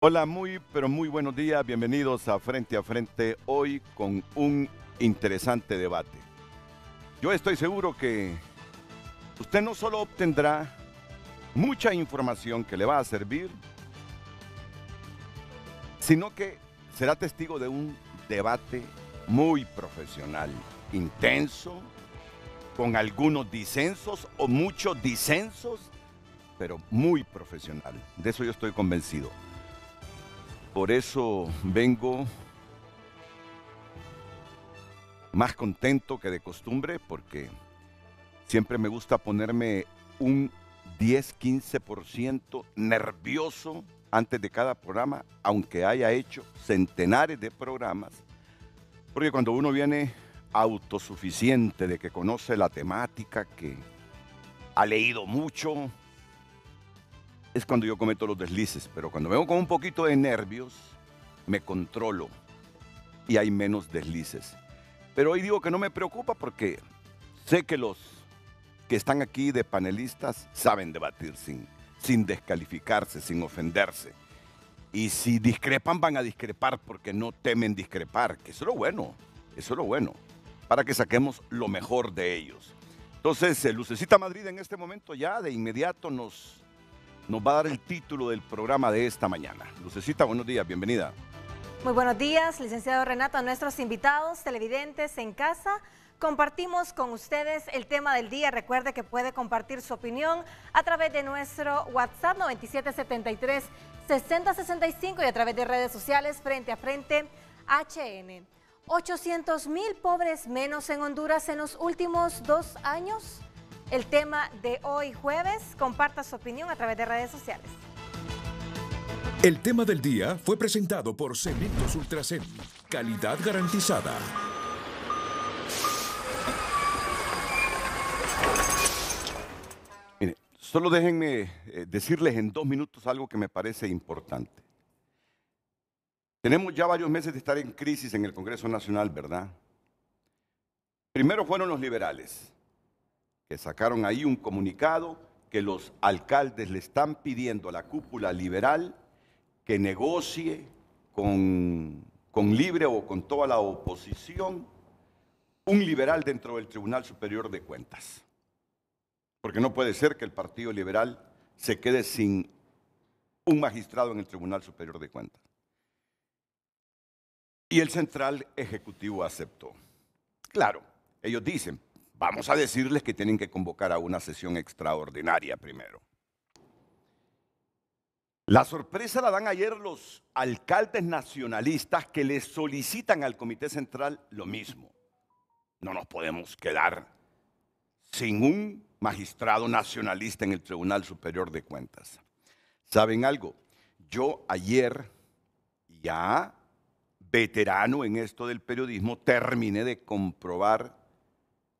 Hola, pero muy buenos días. Bienvenidos a Frente, hoy con un interesante debate. Yo estoy seguro que usted no solo obtendrá mucha información que le va a servir, sino que será testigo de un debate muy profesional, intenso, con algunos disensos o muchos disensos, pero muy profesional. De eso yo estoy convencido. Por eso vengo más contento que de costumbre, porque siempre me gusta ponerme un 10-15% nervioso antes de cada programa, aunque haya hecho centenares de programas, porque cuando uno viene autosuficiente, de que conoce la temática, que ha leído mucho, es cuando yo cometo los deslices. Pero cuando vengo con un poquito de nervios, me controlo y hay menos deslices. Pero hoy digo que no me preocupa porque sé que los que están aquí de panelistas saben debatir sin descalificarse, sin ofenderse. Y si discrepan, van a discrepar porque no temen discrepar, que eso es lo bueno, para que saquemos lo mejor de ellos. Entonces, Lucecita Madrid en este momento ya de inmediato nos va a dar el título del programa de esta mañana. Lucecita, buenos días, bienvenida. Muy buenos días, licenciado Renato, a nuestros invitados, televidentes en casa. Compartimos con ustedes el tema del día. Recuerde que puede compartir su opinión a través de nuestro WhatsApp 9773-6065 y a través de redes sociales Frente a Frente HN. 800,000 pobres menos en Honduras en los últimos 2 años. El tema de hoy jueves, comparta su opinión a través de redes sociales. El tema del día fue presentado por Cementos Ultracem, calidad garantizada. Mire, solo déjenme decirles en 2 minutos algo que me parece importante. Tenemos ya varios meses de estar en crisis en el Congreso Nacional, ¿verdad? Primero fueron los liberales, que sacaron ahí un comunicado que los alcaldes le están pidiendo a la cúpula liberal que negocie con Libre o con toda la oposición un liberal dentro del Tribunal Superior de Cuentas. Porque no puede ser que el Partido Liberal se quede sin un magistrado en el Tribunal Superior de Cuentas. Y el Central Ejecutivo aceptó. Claro, ellos dicen, vamos a decirles que tienen que convocar a una sesión extraordinaria primero. La sorpresa la dan ayer los alcaldes nacionalistas que les solicitan al Comité Central lo mismo. No nos podemos quedar sin un magistrado nacionalista en el Tribunal Superior de Cuentas. ¿Saben algo? Yo ayer, ya veterano en esto del periodismo, terminé de comprobar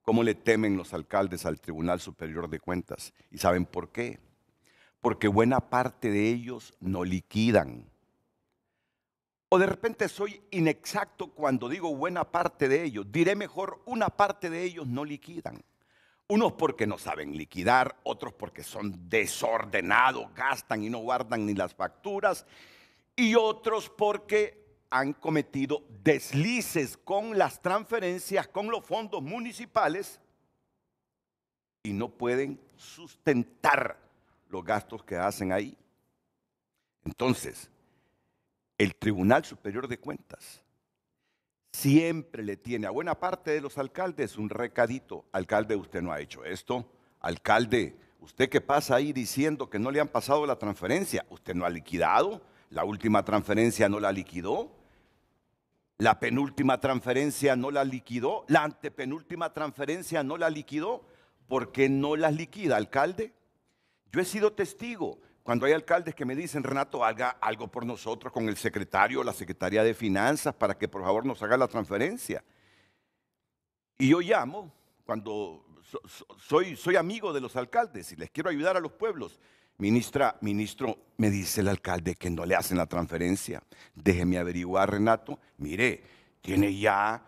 cómo le temen los alcaldes al Tribunal Superior de Cuentas. ¿Y saben por qué? Porque buena parte de ellos no liquidan. O de repente soy inexacto cuando digo buena parte de ellos. Diré mejor, una parte de ellos no liquidan. Unos porque no saben liquidar, otros porque son desordenados, gastan y no guardan ni las facturas, y otros porque han cometido deslices con las transferencias, con los fondos municipales, y no pueden sustentar los gastos que hacen ahí. Entonces, el Tribunal Superior de Cuentas siempre le tiene a buena parte de los alcaldes un recadito. Alcalde, usted no ha hecho esto. Alcalde, usted que pasa ahí diciendo que no le han pasado la transferencia, usted no ha liquidado. La última transferencia no la liquidó. La penúltima transferencia no la liquidó. La antepenúltima transferencia no la liquidó. ¿Por qué no las liquida, alcalde? Yo he sido testigo cuando hay alcaldes que me dicen, Renato, haga algo por nosotros con el secretario o la Secretaría de Finanzas para que por favor nos haga la transferencia. Y yo llamo, cuando soy amigo de los alcaldes y les quiero ayudar a los pueblos. Ministro, me dice el alcalde que no le hacen la transferencia. Déjeme averiguar, Renato. Mire, tiene ya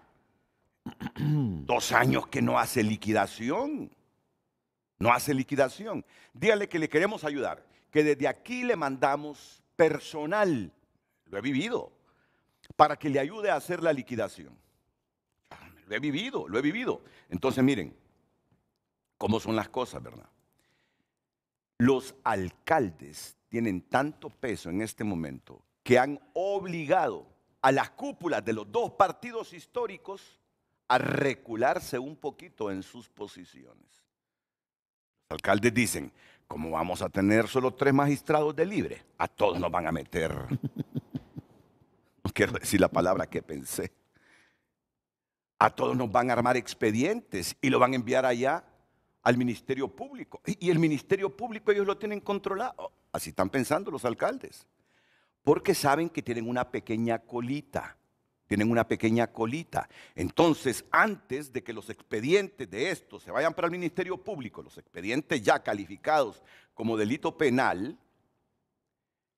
2 años que no hace liquidación. No hace liquidación. Dígale que le queremos ayudar, que desde aquí le mandamos personal lo he vivido, para que le ayude a hacer la liquidación. Lo he vivido, lo he vivido. Entonces, miren, cómo son las cosas, ¿verdad? Los alcaldes tienen tanto peso en este momento que han obligado a las cúpulas de los dos partidos históricos a recularse un poquito en sus posiciones. Los alcaldes dicen, ¿cómo vamos a tener solo 3 magistrados de libre? A todos nos van a meter. No quiero decir la palabra que pensé. A todos nos van a armar expedientes y lo van a enviar allá al Ministerio Público. Y el Ministerio Público ellos lo tienen controlado. Así están pensando los alcaldes. Porque saben que tienen una pequeña colita. Tienen una pequeña colita. Entonces, antes de que los expedientes de estos se vayan para el Ministerio Público, los expedientes ya calificados como delito penal,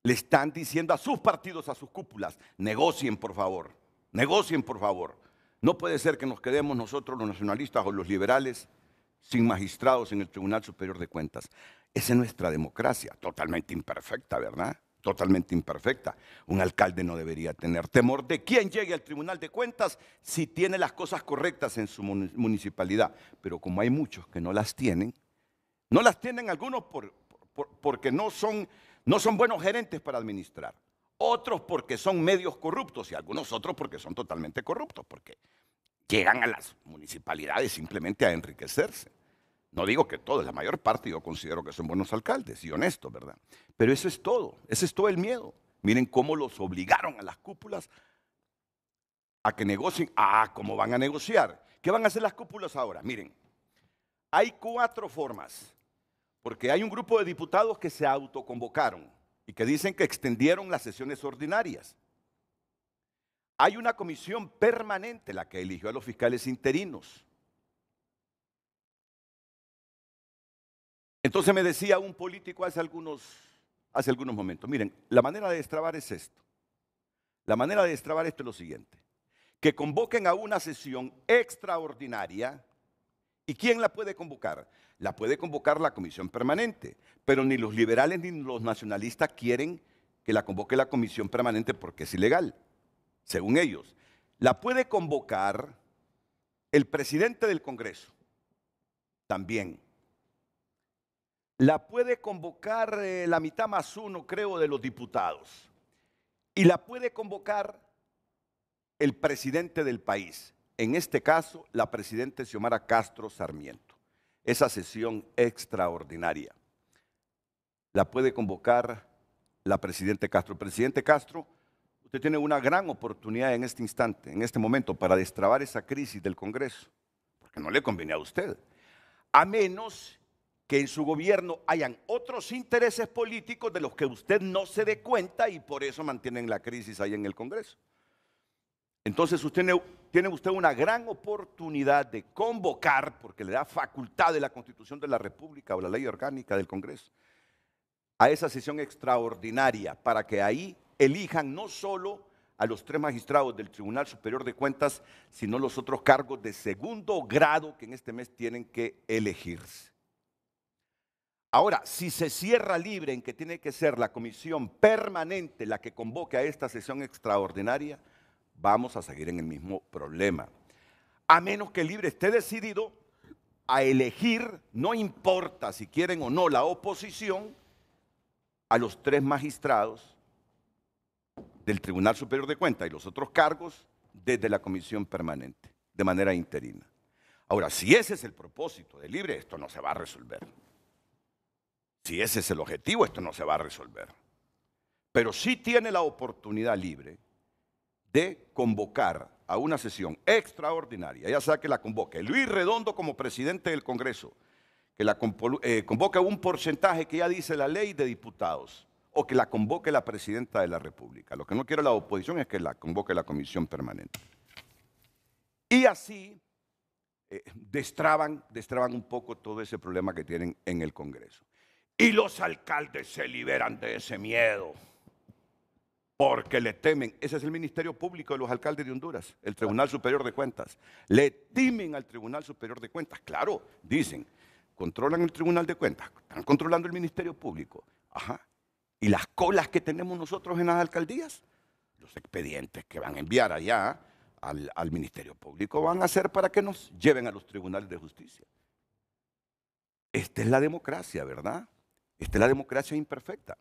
le están diciendo a sus partidos, a sus cúpulas, negocien por favor, negocien por favor. No puede ser que nos quedemos nosotros los nacionalistas o los liberales sin magistrados en el Tribunal Superior de Cuentas. Esa es nuestra democracia, totalmente imperfecta, ¿verdad? Totalmente imperfecta. Un alcalde no debería tener temor de quién llegue al Tribunal de Cuentas si tiene las cosas correctas en su municipalidad. Pero como hay muchos que no las tienen algunos porque no son buenos gerentes para administrar. Otros porque son medios corruptos y algunos otros porque son totalmente corruptos, porque llegan a las municipalidades simplemente a enriquecerse. No digo que todos, la mayor parte yo considero que son buenos alcaldes y honestos, ¿verdad? Pero eso es todo, ese es todo el miedo. Miren cómo los obligaron a las cúpulas a que negocien. ¿Cómo van a negociar? ¿Qué van a hacer las cúpulas ahora? Miren, hay 4 formas, porque hay un grupo de diputados que se autoconvocaron y que dicen que extendieron las sesiones ordinarias. Hay una comisión permanente, la que eligió a los fiscales interinos. Entonces me decía un político hace algunos momentos, miren, la manera de destrabar es esto. La manera de destrabar esto es lo siguiente, que convoquen a una sesión extraordinaria. ¿Y quién la puede convocar? La puede convocar la comisión permanente, pero ni los liberales ni los nacionalistas quieren que la convoque la comisión permanente porque es ilegal, según ellos. La puede convocar el presidente del Congreso, también. La puede convocar la mitad más 1, creo, de los diputados. Y la puede convocar el presidente del país. En este caso, la presidenta Xiomara Castro Sarmiento. Esa sesión extraordinaria la puede convocar la presidenta Castro. Presidente Castro, usted tiene una gran oportunidad en este instante, en este momento, para destrabar esa crisis del Congreso, porque no le conviene a usted. A menos que en su gobierno hayan otros intereses políticos de los que usted no se dé cuenta y por eso mantienen la crisis ahí en el Congreso. Entonces tiene usted una gran oportunidad de convocar, porque le da facultad de la Constitución de la República o la ley orgánica del Congreso, a esa sesión extraordinaria para que ahí elijan no solo a los 3 magistrados del Tribunal Superior de Cuentas, sino los otros cargos de segundo grado que en este mes tienen que elegirse. Ahora, si se cierra libre en que tiene que ser la comisión permanente la que convoque a esta sesión extraordinaria, vamos a seguir en el mismo problema. A menos que Libre esté decidido a elegir, no importa si quieren o no la oposición, a los 3 magistrados del Tribunal Superior de Cuentas y los otros cargos desde la comisión permanente, de manera interina. Ahora, si ese es el propósito de Libre, esto no se va a resolver. Si ese es el objetivo, esto no se va a resolver. Pero sí tiene la oportunidad Libre de convocar a una sesión extraordinaria, ya sea que la convoque Luis Redondo como presidente del Congreso, que la convoque un porcentaje que ya dice la ley de diputados, o que la convoque la presidenta de la República. Lo que no quiere la oposición es que la convoque la comisión permanente. Y así destraban un poco todo ese problema que tienen en el Congreso. Y los alcaldes se liberan de ese miedo, porque le temen. Ese es el Ministerio Público de los alcaldes de Honduras, el Tribunal Superior de Cuentas. Le temen al Tribunal Superior de Cuentas. Claro, dicen, controlan el Tribunal de Cuentas, están controlando el Ministerio Público. Ajá. ¿Y las colas que tenemos nosotros en las alcaldías? los expedientes que van a enviar allá al Ministerio Público van a ser para que nos lleven a los tribunales de justicia. Esta es la democracia, ¿verdad? Esta es la democracia imperfecta.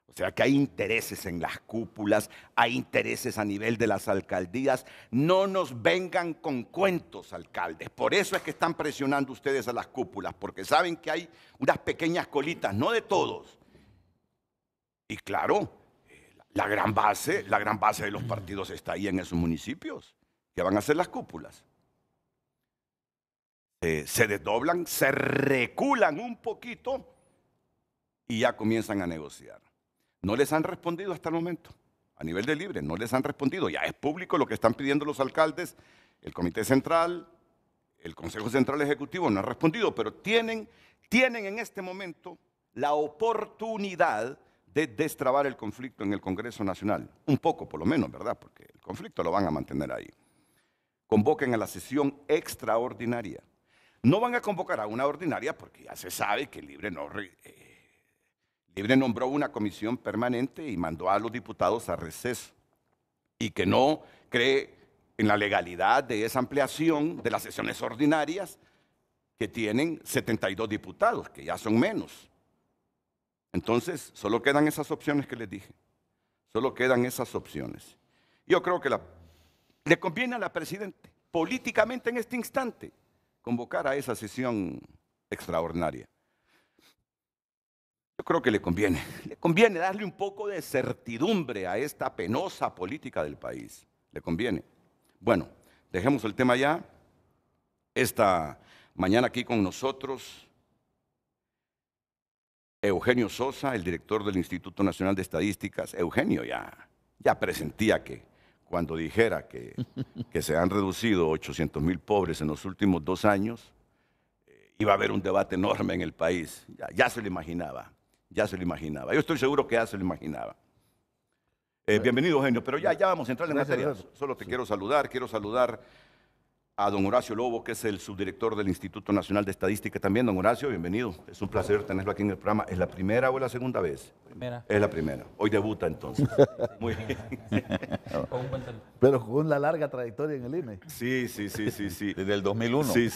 O sea que hay intereses en las cúpulas, hay intereses a nivel de las alcaldías. No nos vengan con cuentos, alcaldes. Por eso es que están presionando ustedes a las cúpulas, porque saben que hay unas pequeñas colitas, no de todos. Y claro, la gran base de los partidos está ahí en esos municipios, que van a ser las cúpulas. Se desdoblan, se reculan un poquito y ya comienzan a negociar. No les han respondido hasta el momento, a nivel de Libre, no les han respondido. Ya es público lo que están pidiendo los alcaldes, el Comité Central, el Consejo Central Ejecutivo no ha respondido, pero tienen en este momento la oportunidad de destrabar el conflicto en el Congreso Nacional. Un poco, por lo menos, ¿verdad? Porque el conflicto lo van a mantener ahí. Convoquen a la sesión extraordinaria. No van a convocar a una ordinaria porque ya se sabe que Libre nombró una comisión permanente y mandó a los diputados a receso y que no cree en la legalidad de esa ampliación de las sesiones ordinarias que tienen 72 diputados, que ya son menos. Entonces, solo quedan esas opciones que les dije. Solo quedan esas opciones. Yo creo que le conviene a la presidenta, políticamente en este instante, convocar a esa sesión extraordinaria. Yo creo que le conviene darle un poco de certidumbre a esta penosa política del país. Le conviene. Bueno, dejemos el tema ya. Esta mañana aquí con nosotros, Eugenio Sosa, el director del Instituto Nacional de Estadísticas. Eugenio ya presentía que cuando dijera que se han reducido 800,000 pobres en los últimos 2 años, iba a haber un debate enorme en el país. Ya se lo imaginaba. Ya se lo imaginaba. Yo estoy seguro que ya se lo imaginaba. Bienvenido, Eugenio, pero ya vamos a entrar en materia. Solo te quiero saludar a don Horacio Lobo, que es el subdirector del Instituto Nacional de Estadística también. Don Horacio, bienvenido. Es un placer tenerlo aquí en el programa. ¿Es la primera o la segunda vez? Primera. Es la primera. Hoy debuta entonces. Muy bien. Pero con una larga trayectoria en el INE. Sí. Desde el 2001. Sí.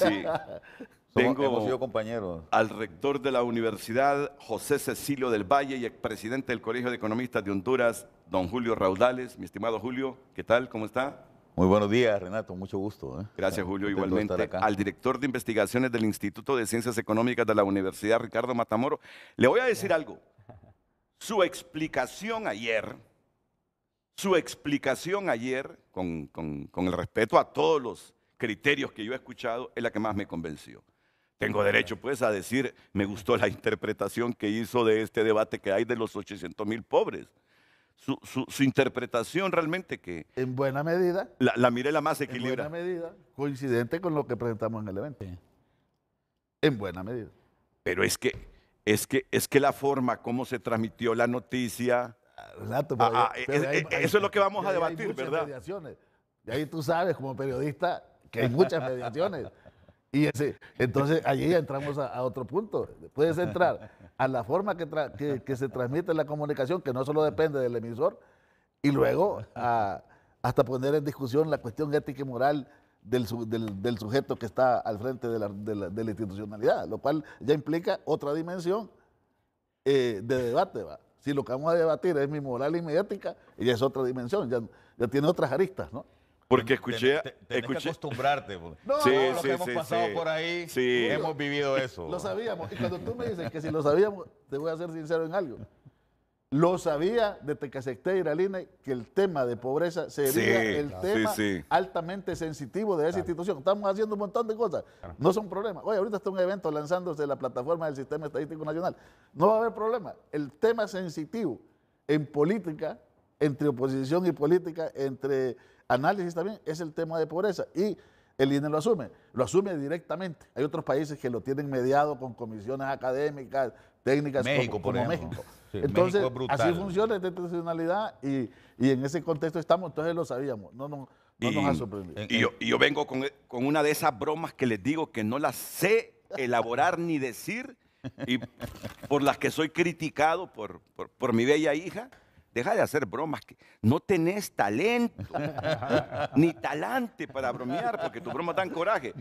Hemos sido compañeros. Al rector de la universidad, José Cecilio del Valle, y expresidente del Colegio de Economistas de Honduras, don Julio Raudales. Mi estimado Julio, ¿qué tal? ¿Cómo está? Muy buenos días, Renato. Mucho gusto. Gracias, Julio. Igualmente. Al director de investigaciones del Instituto de Ciencias Económicas de la Universidad, Ricardo Matamoro. Le voy a decir algo. Su explicación ayer, con el respeto a todos los criterios que yo he escuchado, es la que más me convenció. Tengo derecho, pues, a decir, me gustó la interpretación que hizo de este debate que hay de los 800,000 pobres. Su interpretación realmente que... En buena medida. La miré la más equilibrada. En buena medida, coincidente con lo que presentamos en el evento. Sí. En buena medida. Pero es que la forma como se transmitió la noticia... Renato, eso es lo que vamos a debatir, ¿verdad? Mediaciones. Y ahí tú sabes, como periodista, que hay muchas mediaciones. Entonces, allí entramos a otro punto. Puedes entrar a la forma que se transmite la comunicación, que no solo depende del emisor, y luego hasta poner en discusión la cuestión ética y moral del sujeto que está al frente de la institucionalidad, lo cual ya implica otra dimensión de debate. ¿Va? Si lo que vamos a debatir es mi moral y mi ética, ya es otra dimensión, ya tiene otras aristas, ¿no? Porque escuché... Tenés que acostumbrarte. No, lo que hemos pasado por ahí, hemos vivido eso. Lo sabíamos. Y cuando tú me dices que si lo sabíamos, te voy a ser sincero en algo. Lo sabía desde que acepté ir al INE que el tema de pobreza sería el tema altamente sensitivo de esa institución. Estamos haciendo un montón de cosas. No son problemas. Oye, ahorita está un evento lanzándose la plataforma del Sistema Estadístico Nacional. No va a haber problema. El tema sensitivo en política, entre oposición y política, entre análisis también, es el tema de pobreza. Y el INE lo asume directamente. Hay otros países que lo tienen mediado con comisiones académicas, técnicas, México, como México. Sí, entonces, así funciona esta institucionalidad y en ese contexto estamos, entonces lo sabíamos, no nos ha sorprendido. Y yo vengo con una de esas bromas que les digo que no las sé elaborar ni decir, y por las que soy criticado por mi bella hija, deja de hacer bromas, que no tenés talento, ni talante para bromear, porque tus bromas dan coraje.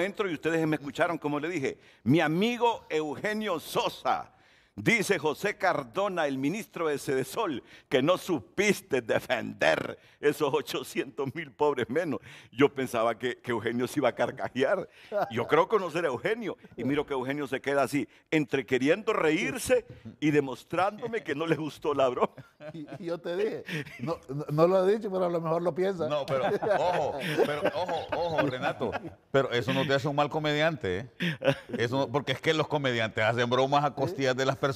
Entro y ustedes me escucharon como le dije, mi amigo Eugenio Sosa. Dice José Cardona, el ministro de Sedesol, que no supiste defender esos 800,000 pobres menos. Yo pensaba que Eugenio se iba a carcajear. Yo creo conocer a Eugenio. Y miro que Eugenio se queda así, entre queriendo reírse y demostrándome que no le gustó la broma. Y yo te dije, no lo he dicho, pero a lo mejor lo piensa. No, pero ojo, Renato. Pero eso no te hace un mal comediante, ¿eh? Eso, porque es que los comediantes hacen bromas a costillas de las personas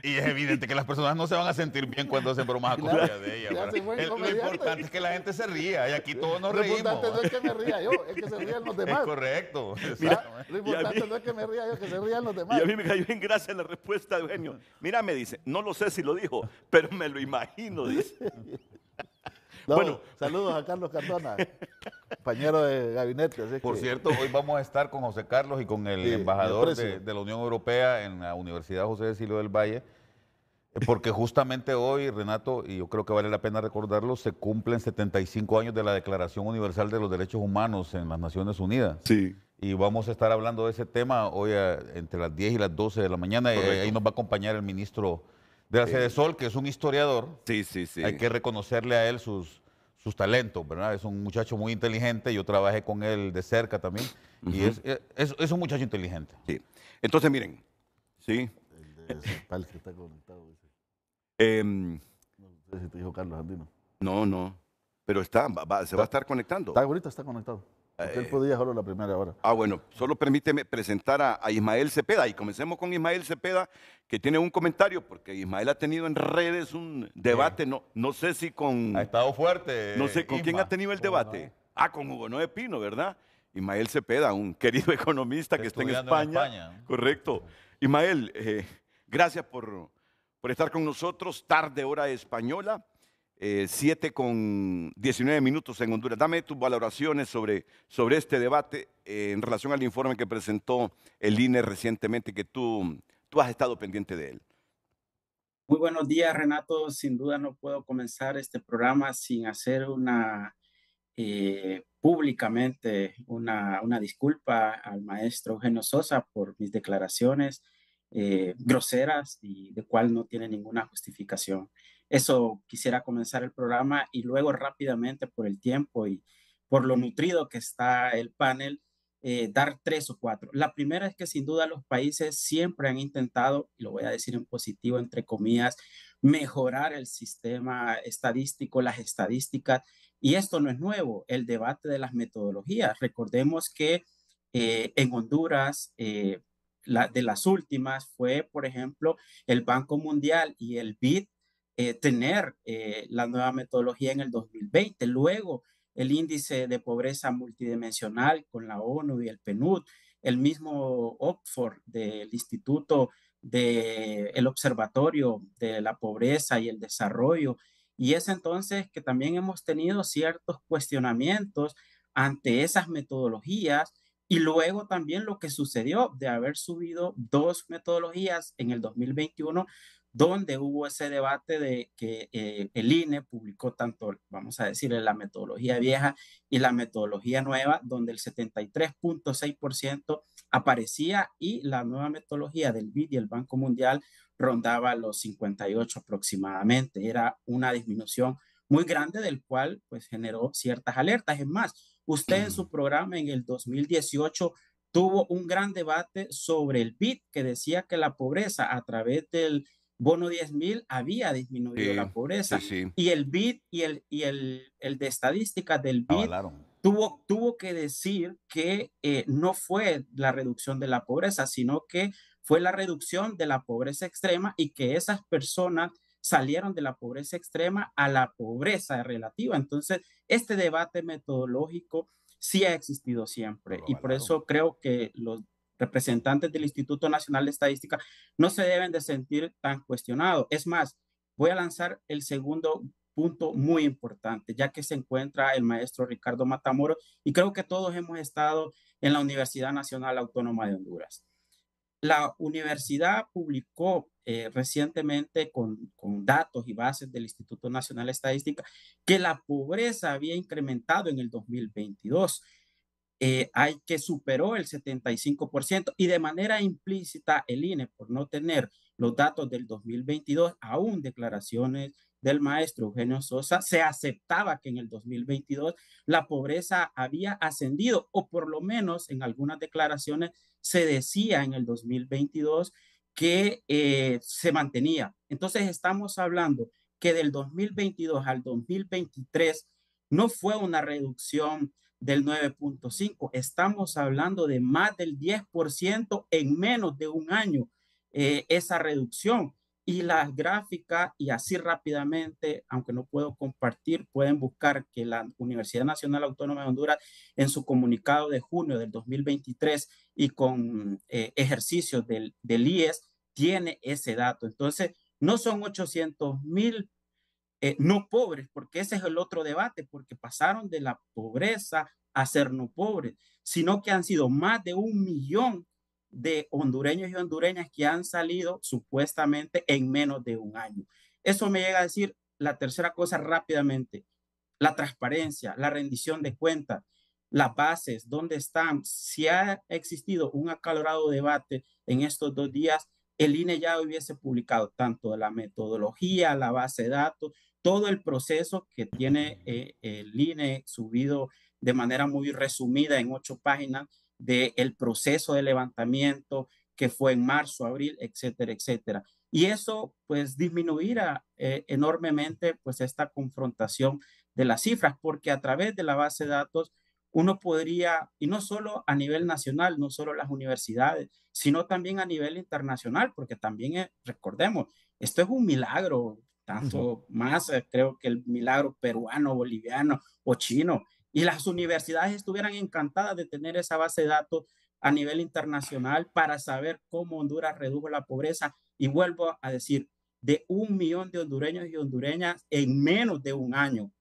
y es evidente que las personas no se van a sentir bien cuando hacen bromas a costillas de ellas. Lo importante es que la gente se ría y aquí todos nos reímos. Lo importante no es que me ría yo, es que se rían los demás. Es correcto. Mira, lo importante no es que me ría yo, que se rían los demás. Y a mí me cayó en gracia la respuesta de Eugenio. Mira, me dice, no lo sé si lo dijo, pero me lo imagino, dice. No, bueno, saludos a Carlos Cardona, compañero de gabinete. Así por cierto, hoy vamos a estar con José Carlos y con el embajador de la Unión Europea en la Universidad José de Silio del Valle, porque justamente hoy, Renato, y yo creo que vale la pena recordarlo, se cumplen 75 años de la Declaración Universal de los Derechos Humanos en las Naciones Unidas. Sí. Y vamos a estar hablando de ese tema hoy entre las 10 y las 12 de la mañana. Y ahí nos va a acompañar el ministro de la Sedesol, que es un historiador. Sí. Hay que reconocerle a él sus talentos, ¿verdad? Es un muchacho muy inteligente. Yo trabajé con él de cerca también. Y es un muchacho inteligente. Sí. Entonces, miren. Sí. El de Cepal que está conectado. No sé si te dijo Carlos Andino. No. Pero se va a estar conectando. Ahorita está conectado. Él podía solo la primera hora. Bueno, solo permíteme presentar a Ismael Cepeda. Y comencemos con Ismael Cepeda, que tiene un comentario, porque Ismael ha tenido en redes un debate, no sé si con... Ha estado fuerte. No sé con quién ha tenido el debate. Con Hugo Noé Pino, ¿verdad? Ismael Cepeda, un querido economista que está en España. Correcto. Ismael, gracias por estar con nosotros. Tarde hora española. 7:19 en Honduras. Dame tus valoraciones sobre este debate en relación al informe que presentó el INE recientemente, que tú has estado pendiente de él. Muy buenos días, Renato. Sin duda no puedo comenzar este programa sin hacer públicamente una disculpa al maestro Eugenio Sosa por mis declaraciones groseras y de cual no tiene ninguna justificación. Eso quisiera comenzar el programa y luego rápidamente por el tiempo y por lo nutrido que está el panel, dar 3 o 4. La primera es que sin duda los países siempre han intentado, y lo voy a decir en positivo entre comillas, mejorar el sistema estadístico, las estadísticas, y esto no es nuevo, el debate de las metodologías. Recordemos que en Honduras, de las últimas fue, por ejemplo, el Banco Mundial y el BID tener la nueva metodología en el 2020. Luego, el índice de pobreza multidimensional con la ONU y el PNUD, el mismo Oxford del Instituto del Observatorio de la Pobreza y el Desarrollo. Y es entonces que también hemos tenido ciertos cuestionamientos ante esas metodologías. Y luego también lo que sucedió de haber subido 2 metodologías en el 2021, donde hubo ese debate de que el INE publicó tanto, vamos a decir, la metodología vieja y la metodología nueva, donde el 73.6% aparecía y la nueva metodología del BID y el Banco Mundial rondaba los 58 aproximadamente. Era una disminución muy grande, del cual pues generó ciertas alertas. Es más, usted en su programa en el 2018 tuvo un gran debate sobre el BID, que decía que la pobreza a través del bono 10,000 había disminuido la pobreza. Y el BID y el de estadísticas del BID tuvo que decir que no fue la reducción de la pobreza, sino que fue la reducción de la pobreza extrema y que esas personas salieron de la pobreza extrema a la pobreza relativa. Entonces, este debate metodológico sí ha existido siempre y por eso creo que los representantes del Instituto Nacional de Estadística no se deben de sentir tan cuestionados. Es más, voy a lanzar el segundo punto muy importante, ya que se encuentra el maestro Ricardo Matamoros y creo que todos hemos estado en la Universidad Nacional Autónoma de Honduras. La universidad publicó recientemente con datos y bases del Instituto Nacional de Estadística que la pobreza había incrementado en el 2022. Hay que superó el 75% y de manera implícita el INE, por no tener los datos del 2022, aún declaraciones del maestro Eugenio Sosa, se aceptaba que en el 2022 la pobreza había ascendido, o por lo menos en algunas declaraciones se decía en el 2022 que se mantenía. Entonces estamos hablando que del 2022 al 2023 no fue una reducción del 9.5. Estamos hablando de más del 10% en menos de un año, esa reducción. Y las gráficas, y así rápidamente, aunque no puedo compartir, pueden buscar que la Universidad Nacional Autónoma de Honduras, en su comunicado de junio del 2023 y con ejercicios del IES, tiene ese dato. Entonces, no son 800,000 no pobres, porque ese es el otro debate, porque pasaron de la pobreza a ser no pobres, sino que han sido más de 1 millón de hondureños y hondureñas que han salido supuestamente en menos de un año. Eso me llega a decir la tercera cosa rápidamente, la transparencia, la rendición de cuentas, las bases, dónde están. Si ha existido un acalorado debate en estos 2 días, el INE ya hubiese publicado tanto la metodología, la base de datos, todo el proceso que tiene el INE subido de manera muy resumida en 8 páginas del proceso de levantamiento que fue en marzo, abril, etcétera, etcétera. Y eso pues disminuirá enormemente pues esta confrontación de las cifras, porque a través de la base de datos uno podría, y no solo a nivel nacional, no solo las universidades, sino también a nivel internacional, porque también recordemos, esto es un milagro, tanto más creo que el milagro peruano, boliviano o chino, y las universidades estuvieran encantadas de tener esa base de datos a nivel internacional para saber cómo Honduras redujo la pobreza. Y vuelvo a decir, de 1 millón de hondureños y hondureñas en menos de un año,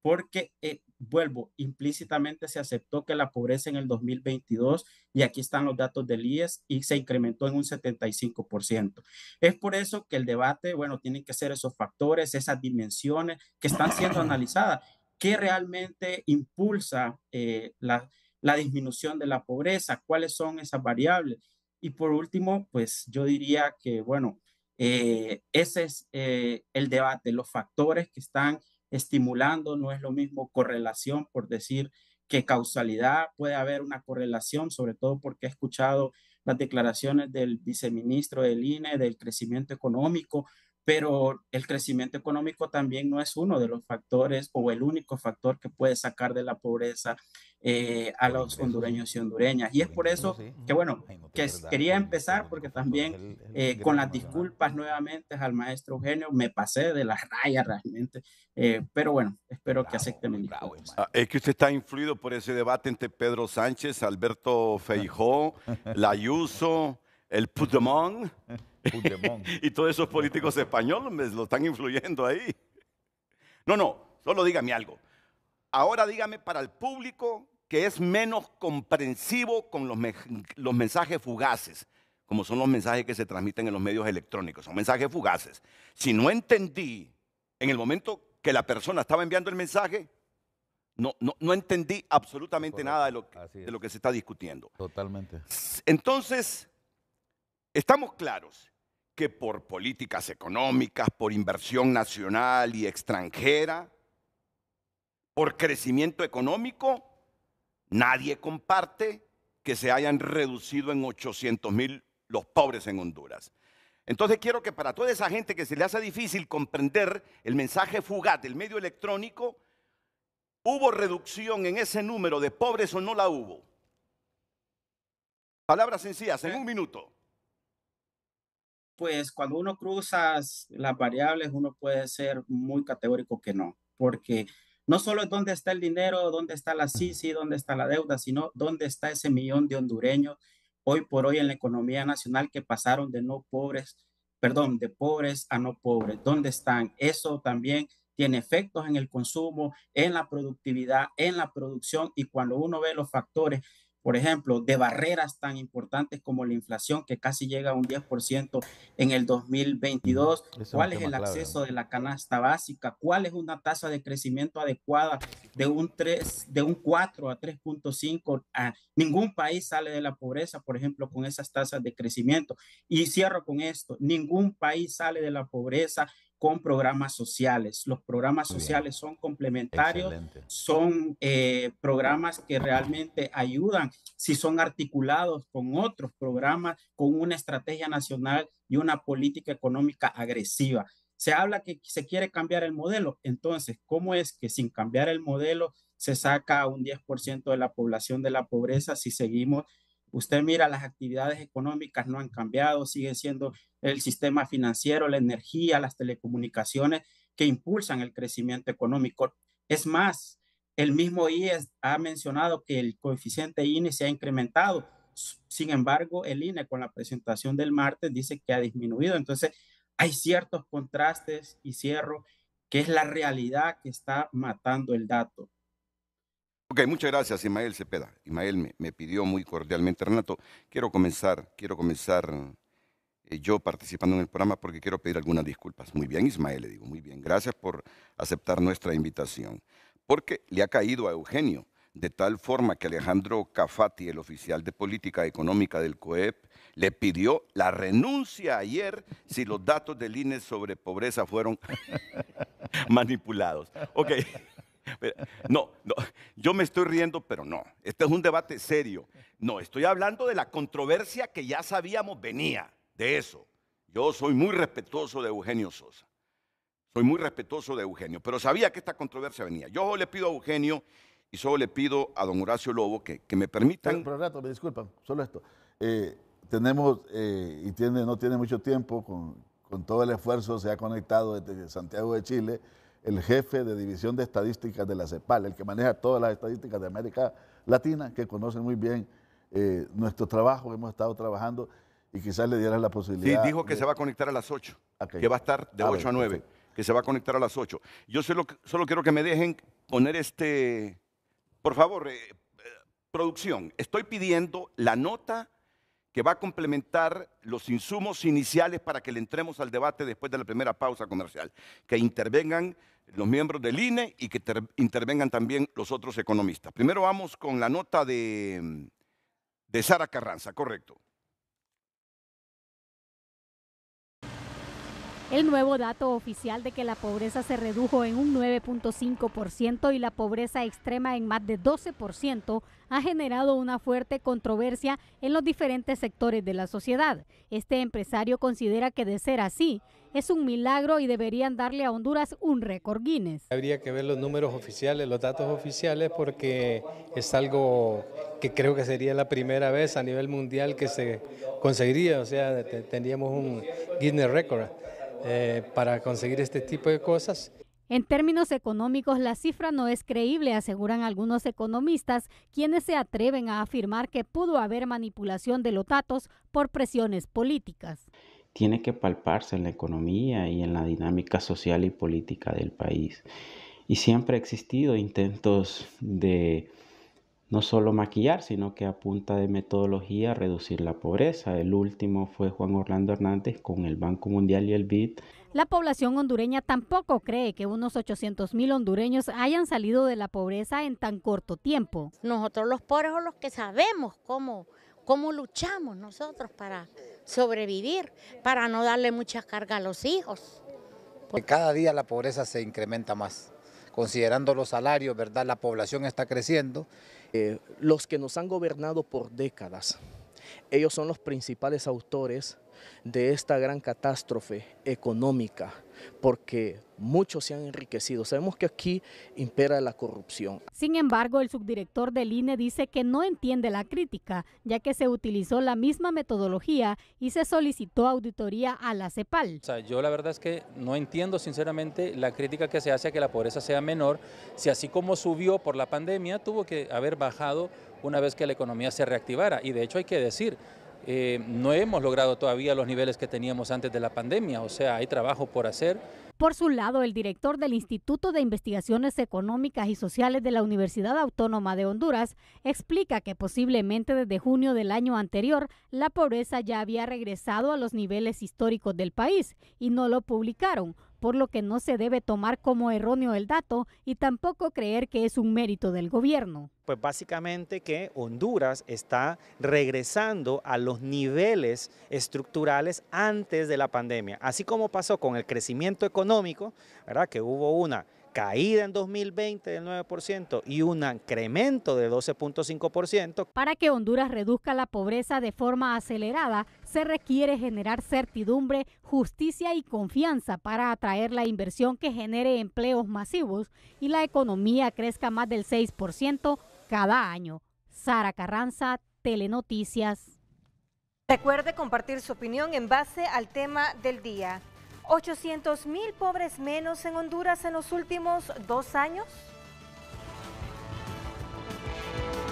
porque vuelvo, implícitamente se aceptó que la pobreza en el 2022, y aquí están los datos del IES, y se incrementó en un 75%. Es por eso que el debate, bueno, tienen que ser esos factores, esas dimensiones que están siendo analizadas, qué realmente impulsa la disminución de la pobreza, cuáles son esas variables. Y por último, pues yo diría que, bueno, ese es el debate, los factores que están estimulando, no es lo mismo correlación, por decir que causalidad. Puede haber una correlación, sobre todo porque he escuchado las declaraciones del viceministro del INE, del crecimiento económico, pero el crecimiento económico también no es uno de los factores o el único factor que puede sacar de la pobreza a los hondureños y hondureñas. Y es por eso que, bueno, que quería empezar, porque también con las disculpas nuevamente al maestro Eugenio, me pasé de la raya realmente, pero bueno, espero que acepten mi disculpa. Es que usted está influido por ese debate entre Pedro Sánchez, Alberto Feijó, Layuso, el Puigdemont y todos esos políticos españoles lo están influyendo ahí. No, solo dígame algo. Ahora dígame para el público que es menos comprensivo con los mensajes fugaces, como son los mensajes que se transmiten en los medios electrónicos, son mensajes fugaces. Si no entendí en el momento que la persona estaba enviando el mensaje, no entendí absolutamente nada de lo que se está discutiendo. Totalmente. Entonces, estamos claros que por políticas económicas, por inversión nacional y extranjera, por crecimiento económico, nadie comparte que se hayan reducido en 800,000 los pobres en Honduras. Entonces quiero que para toda esa gente que se le hace difícil comprender el mensaje fugaz del medio electrónico, ¿hubo reducción en ese número de pobres o no la hubo? Palabras sencillas, en un minuto. Pues cuando uno cruza las variables, uno puede ser muy categórico que no, porque no solo es dónde está el dinero, dónde está la CICI, dónde está la deuda, sino dónde está ese millón de hondureños hoy por hoy en la economía nacional que pasaron de pobres a no pobres. ¿Dónde están? Eso también tiene efectos en el consumo, en la productividad, en la producción, y cuando uno ve los factores por ejemplo, de barreras tan importantes como la inflación, que casi llega a un 10% en el 2022, cuál es el acceso de la canasta básica, cuál es una tasa de crecimiento adecuada de un 4 a 3.5. Ningún país sale de la pobreza, por ejemplo, con esas tasas de crecimiento. Y cierro con esto, ningún país sale de la pobreza con programas sociales. Los programas sociales son complementarios, son programas que realmente ayudan si son articulados con otros programas, con una estrategia nacional y una política económica agresiva. Se habla que se quiere cambiar el modelo, entonces, ¿cómo es que sin cambiar el modelo se saca a un 10% de la población de la pobreza si seguimos? Usted mira, las actividades económicas no han cambiado, sigue siendo el sistema financiero, la energía, las telecomunicaciones que impulsan el crecimiento económico. Es más, el mismo IES ha mencionado que el coeficiente INE se ha incrementado. Sin embargo, el INE con la presentación del martes dice que ha disminuido. Entonces, hay ciertos contrastes y cierro que es la realidad que está matando el dato. Ok, muchas gracias, Ismael Cepeda. Ismael me pidió muy cordialmente, Renato, quiero comenzar yo participando en el programa porque quiero pedir algunas disculpas. Muy bien, Ismael, le digo, muy bien, gracias por aceptar nuestra invitación. Porque le ha caído a Eugenio, de tal forma que Alejandro Cafati, el oficial de política económica del COEP, le pidió la renuncia ayer si los datos del INE sobre pobreza fueron manipulados. Ok. No, yo me estoy riendo, pero no. Este es un debate serio. No, estoy hablando de la controversia que ya sabíamos venía, de eso. Yo soy muy respetuoso de Eugenio Sosa. Soy muy respetuoso de Eugenio, pero sabía que esta controversia venía. Yo le pido a Eugenio y solo le pido a don Horacio Lobo que me permitan... Pero Renato, me disculpan, solo esto. Tenemos, no tiene mucho tiempo, con todo el esfuerzo se ha conectado desde Santiago de Chile, el jefe de División de Estadísticas de la CEPAL, el que maneja todas las estadísticas de América Latina, que conoce muy bien nuestro trabajo, hemos estado trabajando y quizás le dieran la posibilidad... Sí, dijo que se va a conectar a las 8, que va a estar de 8 a 9, perfecto. Que se va a conectar a las 8. Yo solo quiero que me dejen poner por favor, producción, estoy pidiendo la nota que va a complementar los insumos iniciales para que le entremos al debate después de la primera pausa comercial, que intervengan los miembros del INE y que intervengan también los otros economistas. Primero vamos con la nota de Sara Carranza, correcto. El nuevo dato oficial de que la pobreza se redujo en un 9.5% y la pobreza extrema en más de 12% ha generado una fuerte controversia en los diferentes sectores de la sociedad. Este empresario considera que de ser así, es un milagro y deberían darle a Honduras un récord Guinness. Habría que ver los números oficiales, los datos oficiales, porque es algo que creo que sería la primera vez a nivel mundial que se conseguiría, o sea, tendríamos un Guinness Record. Para conseguir este tipo de cosas. En términos económicos, la cifra no es creíble, aseguran algunos economistas, quienes se atreven a afirmar que pudo haber manipulación de los datos por presiones políticas. Tiene que palparse en la economía y en la dinámica social y política del país. Y siempre ha existido intentos de no solo maquillar, sino que a punta de metodología reducir la pobreza. El último fue Juan Orlando Hernández con el Banco Mundial y el BID. La población hondureña tampoco cree que unos 800,000 hondureños hayan salido de la pobreza en tan corto tiempo. Nosotros los pobres somos los que sabemos cómo luchamos nosotros para sobrevivir, para no darle mucha carga a los hijos. Cada día la pobreza se incrementa más. Considerando los salarios, ¿verdad? La población está creciendo. Los que nos han gobernado por décadas, ellos son los principales autores de esta gran catástrofe económica, porque muchos se han enriquecido. Sabemos que aquí impera la corrupción. Sin embargo, el subdirector del INE dice que no entiende la crítica, ya que se utilizó la misma metodología y se solicitó auditoría a la CEPAL. O sea, yo la verdad es que no entiendo sinceramente la crítica que se hace a que la pobreza sea menor, si así como subió por la pandemia, tuvo que haber bajado una vez que la economía se reactivara. Y de hecho hay que decir, no hemos logrado todavía los niveles que teníamos antes de la pandemia, o sea, hay trabajo por hacer. Por su lado, el director del Instituto de Investigaciones Económicas y Sociales de la Universidad Autónoma de Honduras explica que posiblemente desde junio del año anterior la pobreza ya había regresado a los niveles históricos del país y no lo publicaron, por lo que no se debe tomar como erróneo el dato y tampoco creer que es un mérito del gobierno. Pues básicamente que Honduras está regresando a los niveles estructurales antes de la pandemia, así como pasó con el crecimiento económico, ¿verdad? Que hubo una caída en 2020 del 9% y un incremento de 12.5%. Para que Honduras reduzca la pobreza de forma acelerada, se requiere generar certidumbre, justicia y confianza para atraer la inversión que genere empleos masivos y la economía crezca más del 6% cada año. Sara Carranza, Telenoticias. Recuerde compartir su opinión en base al tema del día. 800,000 pobres menos en Honduras en los últimos 2 años.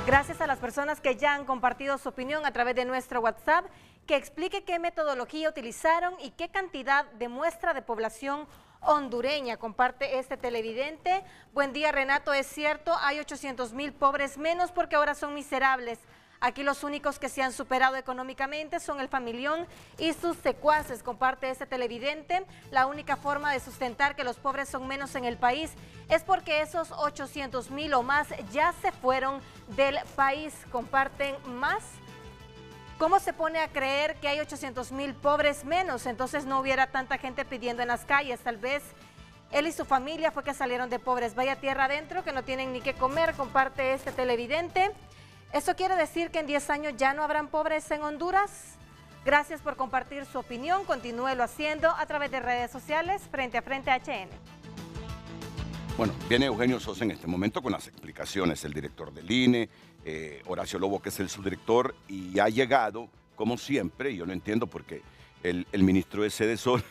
Gracias a las personas que ya han compartido su opinión a través de nuestro WhatsApp, que explique qué metodología utilizaron y qué cantidad de muestra de población hondureña comparte este televidente. Buen día, Renato, es cierto, hay 800,000 pobres menos porque ahora son miserables. Aquí los únicos que se han superado económicamente son el familión y sus secuaces, comparte este televidente. La única forma de sustentar que los pobres son menos en el país es porque esos 800,000 o más ya se fueron del país. Comparten más. ¿Cómo se pone a creer que hay 800,000 pobres menos? Entonces no hubiera tanta gente pidiendo en las calles. Tal vez él y su familia fue que salieron de pobres. Vaya tierra adentro que no tienen ni qué comer, comparte este televidente. ¿Eso quiere decir que en 10 años ya no habrán pobres en Honduras? Gracias por compartir su opinión. Continúelo haciendo a través de redes sociales Frente a Frente HN. Bueno, viene Eugenio Sosa en este momento con las explicaciones, el director del INE, Horacio Lobo, que es el subdirector, y ha llegado, como siempre, y yo lo entiendo porque el ministro de Sedesol,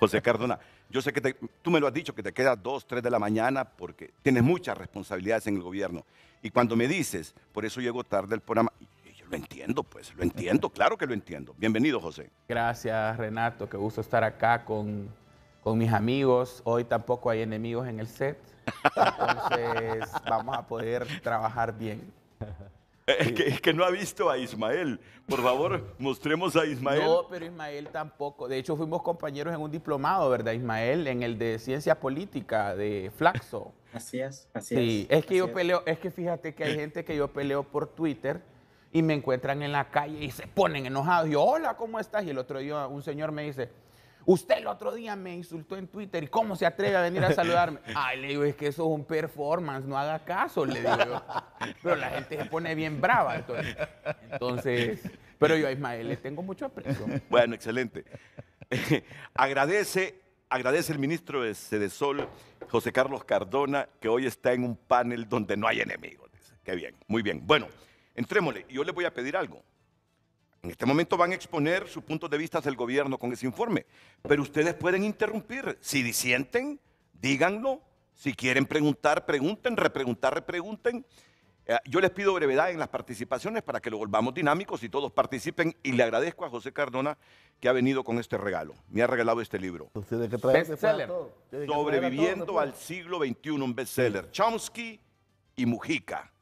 José Cardona, yo sé que tú me lo has dicho, que te quedas 2, 3 de la mañana porque tienes muchas responsabilidades en el gobierno. Y cuando me dices, por eso llego tarde al programa, yo lo entiendo, pues, lo entiendo, claro que lo entiendo. Bienvenido, José. Gracias, Renato, qué gusto estar acá con mis amigos. Hoy tampoco hay enemigos en el set, entonces vamos a poder trabajar bien. Es que no ha visto a Ismael. Por favor, mostremos a Ismael. No, pero Ismael tampoco. De hecho, fuimos compañeros en un diplomado, ¿verdad, Ismael? En el de Ciencia Política de Flaxo. Así es, así sí, es. Es que yo peleo, es que fíjate que hay gente que yo peleo por Twitter y me encuentran en la calle y se ponen enojados. Y yo, hola, ¿cómo estás? Y el otro día un señor me dice, usted el otro día me insultó en Twitter, ¿y cómo se atreve a venir a saludarme? Ay, le digo, es que eso es un performance, no haga caso, le digo yo. Pero la gente se pone bien brava, entonces pero yo a Ismael le tengo mucho aprecio. Bueno, excelente. Agradece el ministro de Sedesol, José Carlos Cardona, que hoy está en un panel donde no hay enemigos. Dice. Qué bien, muy bien. Bueno, entrémosle. Yo les voy a pedir algo. En este momento van a exponer sus puntos de vista del gobierno con ese informe, pero ustedes pueden interrumpir. Si disienten, díganlo. Si quieren preguntar, pregunten, repregunten. Yo les pido brevedad en las participaciones para que lo volvamos dinámicos y todos participen. Y le agradezco a José Cardona que ha venido con este regalo. Me ha regalado este libro. Bestseller. Sobreviviendo al siglo XXI, un bestseller. Chomsky y Mujica.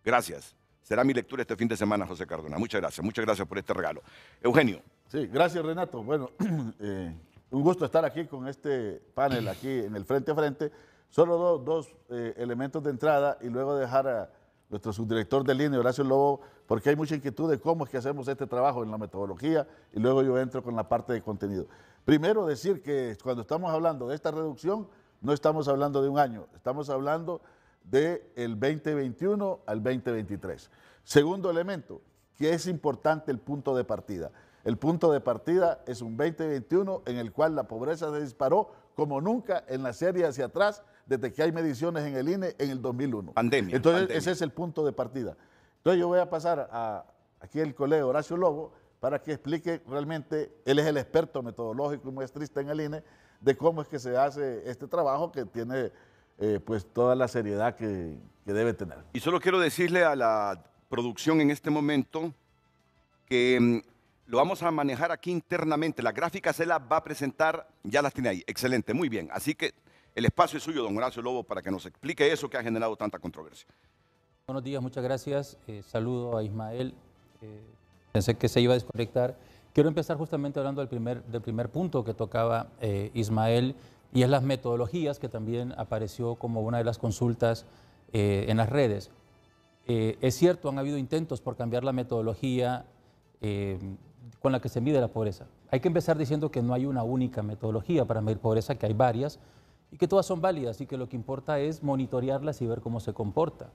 Gracias. Será mi lectura este fin de semana, José Cardona. Muchas gracias por este regalo. Eugenio. Sí, gracias, Renato. Bueno, un gusto estar aquí con este panel, aquí en el Frente a Frente. Solo dos elementos de entrada y luego dejar a nuestro subdirector del INE, Horacio Lobo, porque hay mucha inquietud de cómo es que hacemos este trabajo en la metodología y luego yo entro con la parte de contenido. Primero, decir que cuando estamos hablando de esta reducción, no estamos hablando de un año, estamos hablando del 2021 al 2023. Segundo elemento, que es importante el punto de partida. El punto de partida es un 2021 en el cual la pobreza se disparó como nunca en la serie hacia atrás desde que hay mediciones en el INE en el 2001. Pandemia. Entonces, ese es el punto de partida. Entonces, yo voy a pasar aquí el colega Horacio Lobo para que explique realmente, él es el experto metodológico y muestrista en el INE, de cómo es que se hace este trabajo que tiene pues toda la seriedad que debe tener. Y solo quiero decirle a la producción en este momento que lo vamos a manejar aquí internamente. Las gráficas se las va a presentar, ya las tiene ahí. Excelente, muy bien. Así que el espacio es suyo, don Horacio Lobo, para que nos explique eso que ha generado tanta controversia. Buenos días, muchas gracias. Saludo a Ismael. Pensé que se iba a desconectar. Quiero empezar justamente hablando del primer punto que tocaba Ismael, y es las metodologías, que también apareció como una de las consultas en las redes. Es cierto, han habido intentos por cambiar la metodología con la que se mide la pobreza. Hay que empezar diciendo que no hay una única metodología para medir pobreza, que hay varias y que todas son válidas, y que lo que importa es monitorearlas y ver cómo se comporta.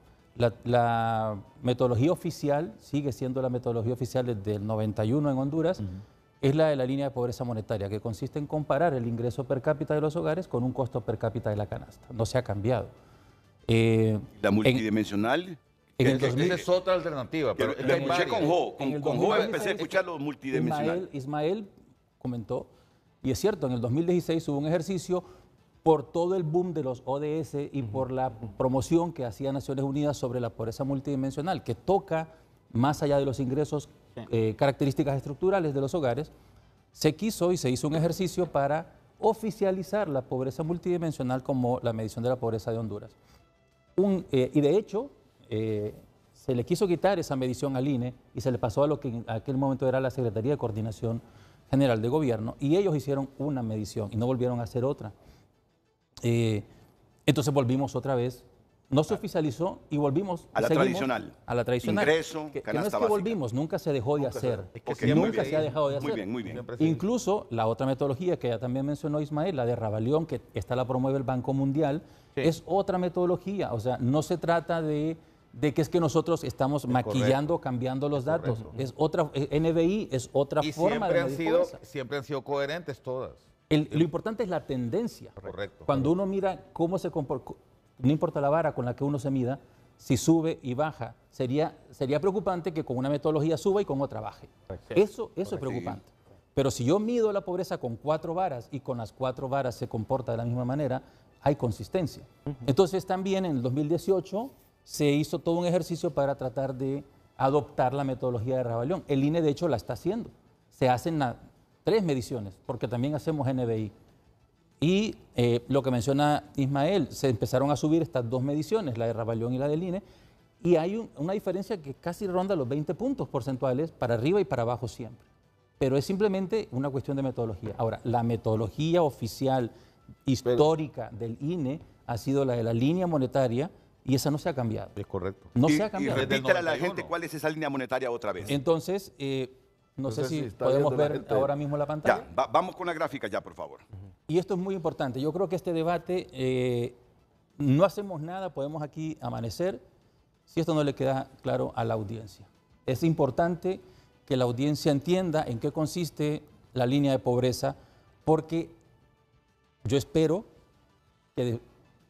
La metodología oficial sigue siendo la metodología oficial desde el 91 en Honduras, es la de la línea de pobreza monetaria, que consiste en comparar el ingreso per cápita de los hogares con un costo per cápita de la canasta. No se ha cambiado. La multidimensional. Esa es otra alternativa. Pero la escuché con Jo empecé a escuchar los multidimensionales. Ismael comentó, y es cierto, en el 2016 hubo un ejercicio por todo el boom de los ODS y por la promoción que hacía Naciones Unidas sobre la pobreza multidimensional, que toca más allá de los ingresos, características estructurales de los hogares. Se quiso y se hizo un ejercicio para oficializar la pobreza multidimensional como la medición de la pobreza de Honduras. Y de hecho, se le quiso quitar esa medición al INE y se le pasó a lo que en aquel momento era la Secretaría de Coordinación General de Gobierno, y ellos hicieron una medición y no volvieron a hacer otra. Entonces volvimos otra vez, no se oficializó y volvimos a la tradicional. A la tradicional. Ingreso, que canasta no es que básica. Volvimos, nunca se dejó de hacer. Okay, nunca se ha dejado de hacer. Muy bien, muy bien. Incluso la otra metodología que ya también mencionó Ismael, la de Ravalión, que esta la promueve el Banco Mundial, es otra metodología. O sea, no se trata de que es que nosotros estamos maquillando, cambiando los datos. Es otra, NBI es otra forma de medir pobreza. Siempre han sido coherentes todas. Lo importante es la tendencia. Correcto. Cuando uno mira cómo se comporta, no importa la vara con la que uno se mida, si sube y baja, sería preocupante que con una metodología suba y con otra baje. Eso es preocupante. Pero si yo mido la pobreza con 4 varas y con las 4 varas se comporta de la misma manera, hay consistencia. Entonces también en el 2018 se hizo todo un ejercicio para tratar de adoptar la metodología de Ravalión. El INE de hecho la está haciendo. Se hacen 3 mediciones, porque también hacemos NBI. Y lo que menciona Ismael, se empezaron a subir estas 2 mediciones, la de Ravalión y la del INE, y hay una diferencia que casi ronda los 20 puntos porcentuales para arriba y para abajo siempre. Pero es simplemente una cuestión de metodología. Ahora, la metodología oficial histórica del INE ha sido la de la línea monetaria, y esa no se ha cambiado. Es correcto. No se ha cambiado. Y repítale a la gente cuál es esa línea monetaria otra vez. Entonces, no sé si podemos ver ahora mismo la pantalla. Ya, vamos con la gráfica ya, por favor. Y esto es muy importante. Yo creo que este debate, no hacemos nada, podemos aquí amanecer, si esto no le queda claro a la audiencia. Es importante que la audiencia entienda en qué consiste la línea de pobreza, porque yo espero que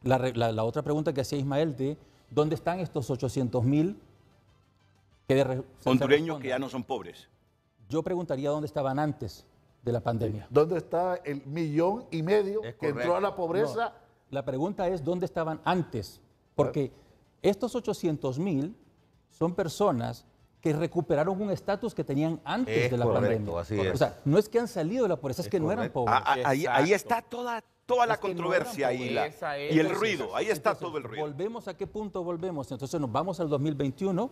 la otra pregunta que hacía Ismael de ¿dónde están estos 800,000 hondureños que ya no son pobres? Yo preguntaría dónde estaban antes de la pandemia. ¿Dónde está el 1,5 millones que entró a la pobreza? No, la pregunta es ¿dónde estaban antes? Porque estos 800,000 son personas que recuperaron un estatus que tenían antes de la pandemia. Así es. O sea, no es que han salido de la pobreza, es que no eran pobres. Ahí está toda la controversia y el ruido. Ahí está todo el ruido. ¿Volvemos a qué punto volvemos? Entonces nos vamos al 2021.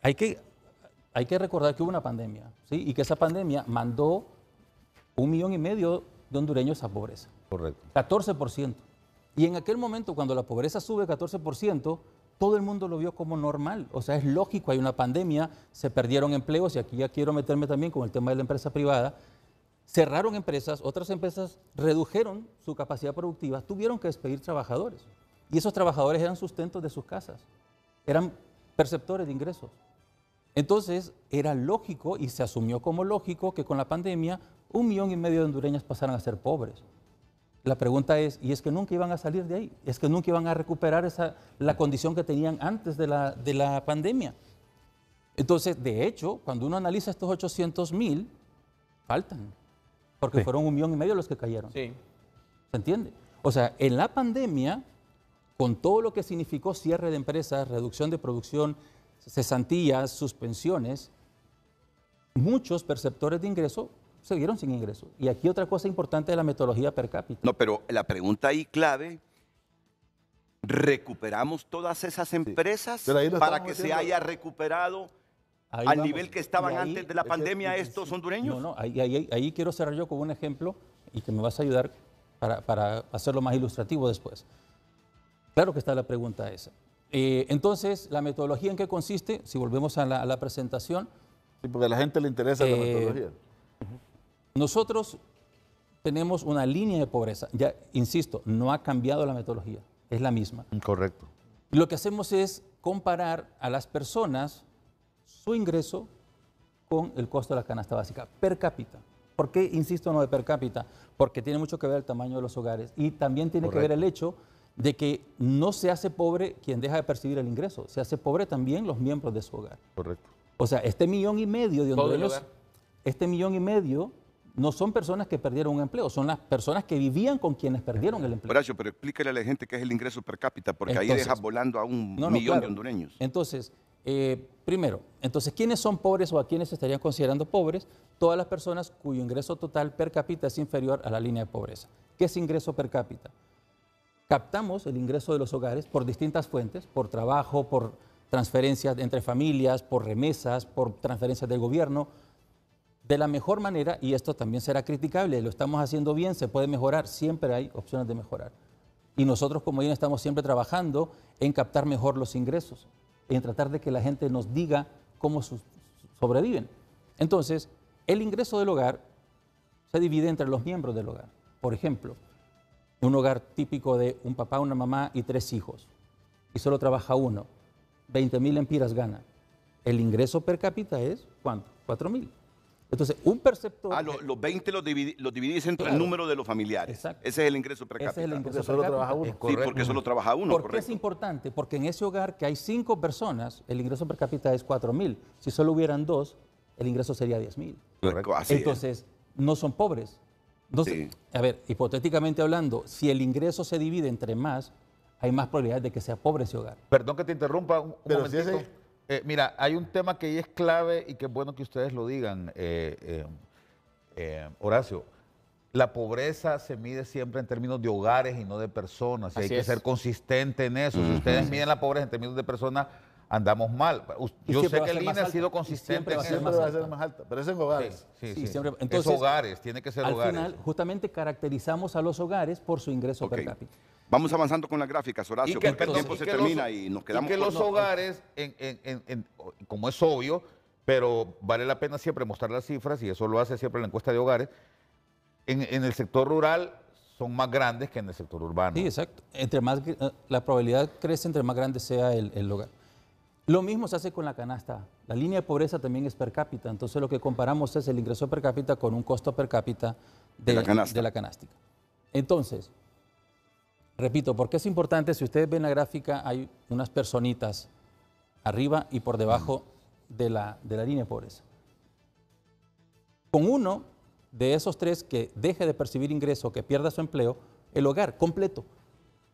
Hay que recordar que hubo una pandemia, ¿sí? Y que esa pandemia mandó 1,5 millones de hondureños a pobreza. Correcto. 14%. Y en aquel momento, cuando la pobreza sube 14%, todo el mundo lo vio como normal. O sea, es lógico, hay una pandemia, se perdieron empleos, y aquí ya quiero meterme también con el tema de la empresa privada. Cerraron empresas, otras empresas redujeron su capacidad productiva, tuvieron que despedir trabajadores. Y esos trabajadores eran sustentos de sus casas, eran perceptores de ingresos. Entonces, era lógico y se asumió como lógico que con la pandemia 1,5 millones de hondureños pasaran a ser pobres. La pregunta es, ¿y es que nunca iban a salir de ahí? ¿Es que nunca iban a recuperar la condición que tenían antes de la pandemia? Entonces, de hecho, cuando uno analiza estos 800,000, faltan, porque fueron 1,5 millones los que cayeron. Sí. ¿Se entiende? O sea, en la pandemia, con todo lo que significó cierre de empresas, reducción de producción, cesantías, suspensiones, muchos perceptores de ingreso se vieron sin ingreso. Y aquí otra cosa importante de la metodología per cápita. No, pero la pregunta ahí clave, ¿recuperamos todas esas empresas para que se haya recuperado al nivel que estaban antes de la pandemia estos hondureños? No, no, ahí quiero cerrar yo con un ejemplo y que me vas a ayudar para hacerlo más ilustrativo después. Claro que está la pregunta esa. Entonces, ¿la metodología en qué consiste? Si volvemos a la presentación. Sí, porque a la gente le interesa la metodología. Nosotros tenemos una línea de pobreza. Ya, insisto, no ha cambiado la metodología, es la misma. Correcto. Lo que hacemos es comparar a las personas su ingreso con el costo de la canasta básica per cápita. ¿Por qué insisto en lo de per cápita? Porque tiene mucho que ver el tamaño de los hogares y también tiene que ver el hecho de que no se hace pobre quien deja de percibir el ingreso, se hace pobre también los miembros de su hogar. Correcto. O sea, 1,5 millones de hondureños, 1,5 millones no son personas que perdieron un empleo, son las personas que vivían con quienes perdieron el empleo. Horacio, pero explícale a la gente qué es el ingreso per cápita, porque entonces, ahí dejas volando a un millón de hondureños. Entonces, primero, ¿quiénes son pobres o a quiénes se estarían considerando pobres? Todas las personas cuyo ingreso total per cápita es inferior a la línea de pobreza. ¿Qué es ingreso per cápita? Captamos el ingreso de los hogares por distintas fuentes, por trabajo, por transferencias entre familias, por remesas, por transferencias del gobierno, de la mejor manera, y esto también será criticable, lo estamos haciendo bien, se puede mejorar, siempre hay opciones de mejorar. Y nosotros como bien estamos siempre trabajando en captar mejor los ingresos, en tratar de que la gente nos diga cómo sobreviven. Entonces, el ingreso del hogar se divide entre los miembros del hogar. Por ejemplo, un hogar típico de un papá, una mamá y 3 hijos, y solo trabaja uno, 20,000 lempiras gana. El ingreso per cápita es, ¿cuánto? 4,000. Entonces, un perceptor... los 20 los dividís entre el número de los familiares. Exacto. Ese es el ingreso per cápita. Ese es el ingreso solo per cápita. trabaja uno. Sí, porque solo trabaja uno, ¿Por qué es importante? Porque en ese hogar que hay 5 personas, el ingreso per cápita es 4,000. Si solo hubieran 2, el ingreso sería 10,000. Entonces, no son pobres. Entonces, a ver, hipotéticamente hablando, si el ingreso se divide entre más, hay más probabilidad de que sea pobre ese hogar. Perdón que te interrumpa un momentito. Mira, hay un tema que ahí es clave y que es bueno que ustedes lo digan, Horacio. La pobreza se mide siempre en términos de hogares y no de personas. Y hay que ser consistente en eso. Si ustedes miden la pobreza en términos de personas, andamos mal. Yo sé que el INE ha sido consistente en eso. Siempre va a ser más alta, pero es en hogares. Sí. Siempre. Entonces, es hogares, tiene que ser hogares. Al final, justamente caracterizamos a los hogares por su ingreso per cápita. Vamos avanzando con las gráficas, Horacio, porque el tiempo se termina y nos quedamos con los hogares, como es obvio, pero vale la pena siempre mostrar las cifras, y eso lo hace siempre la encuesta de hogares, en el sector rural son más grandes que en el sector urbano. Sí, exacto. La probabilidad crece entre más grande sea el hogar. Lo mismo se hace con la canasta. La línea de pobreza también es per cápita, entonces lo que comparamos es el ingreso per cápita con un costo per cápita de la canástica. Entonces, repito, porque es importante, si ustedes ven la gráfica, hay unas personitas arriba y por debajo de la línea de pobreza. Con uno de esos 3 que deje de percibir ingreso, que pierda su empleo, el hogar completo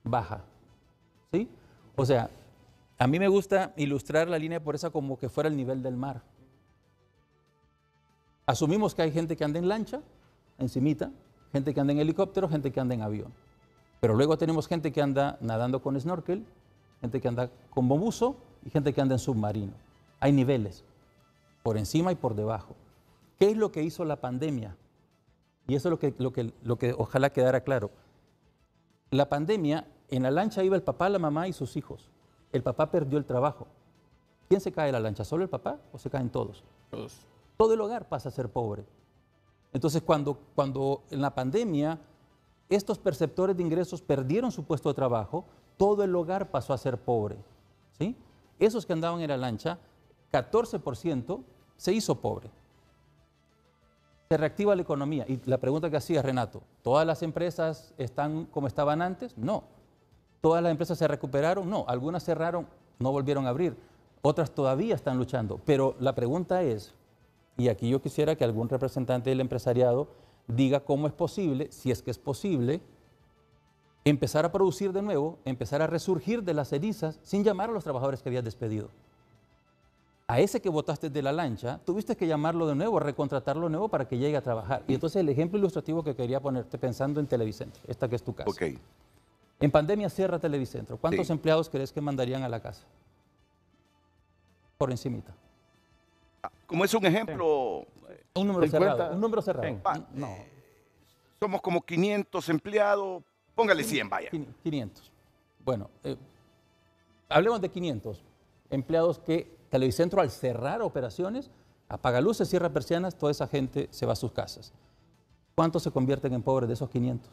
baja. ¿Sí? O sea, a mí me gusta ilustrar la línea de pobreza como que fuera el nivel del mar. Asumimos que hay gente que anda en lancha, encimita, gente que anda en helicóptero, gente que anda en avión. Pero luego tenemos gente que anda nadando con snorkel, gente que anda con buzo y gente que anda en submarino. Hay niveles, por encima y por debajo. ¿Qué es lo que hizo la pandemia? Y eso es lo que ojalá quedara claro. La pandemia, en la lancha iba el papá, la mamá y sus hijos. El papá perdió el trabajo. ¿Quién se cae de la lancha? ¿Solo el papá o se caen todos? Todos. Todo el hogar pasa a ser pobre. Entonces, cuando en la pandemia estos perceptores de ingresos perdieron su puesto de trabajo, todo el hogar pasó a ser pobre. ¿Sí? Esos que andaban en la lancha, 14% se hizo pobre. Se reactiva la economía. Y la pregunta que hacía Renato, ¿todas las empresas están como estaban antes? No. ¿Todas las empresas se recuperaron? No. Algunas cerraron, no volvieron a abrir. Otras todavía están luchando. Pero la pregunta es, y aquí yo quisiera que algún representante del empresariado diga cómo es posible, si es que es posible, empezar a producir de nuevo, empezar a resurgir de las cenizas sin llamar a los trabajadores que habías despedido. A ese que votaste de la lancha, tuviste que llamarlo de nuevo, recontratarlo de nuevo para que llegue a trabajar. Y entonces el ejemplo ilustrativo que quería ponerte pensando en Televicentro, esta que es tu casa. Ok. En pandemia cierra Televicentro. ¿Cuántos empleados crees que mandarían a la casa? Por encimita. Como es un ejemplo... Un número cerrado. Un número cerrado. No. Somos como 500 empleados. Póngale 100, vaya. 500. Bueno, hablemos de 500 empleados que Televicentro, al cerrar operaciones, apaga luces, cierra persianas, toda esa gente se va a sus casas. ¿Cuántos se convierten en pobres de esos 500?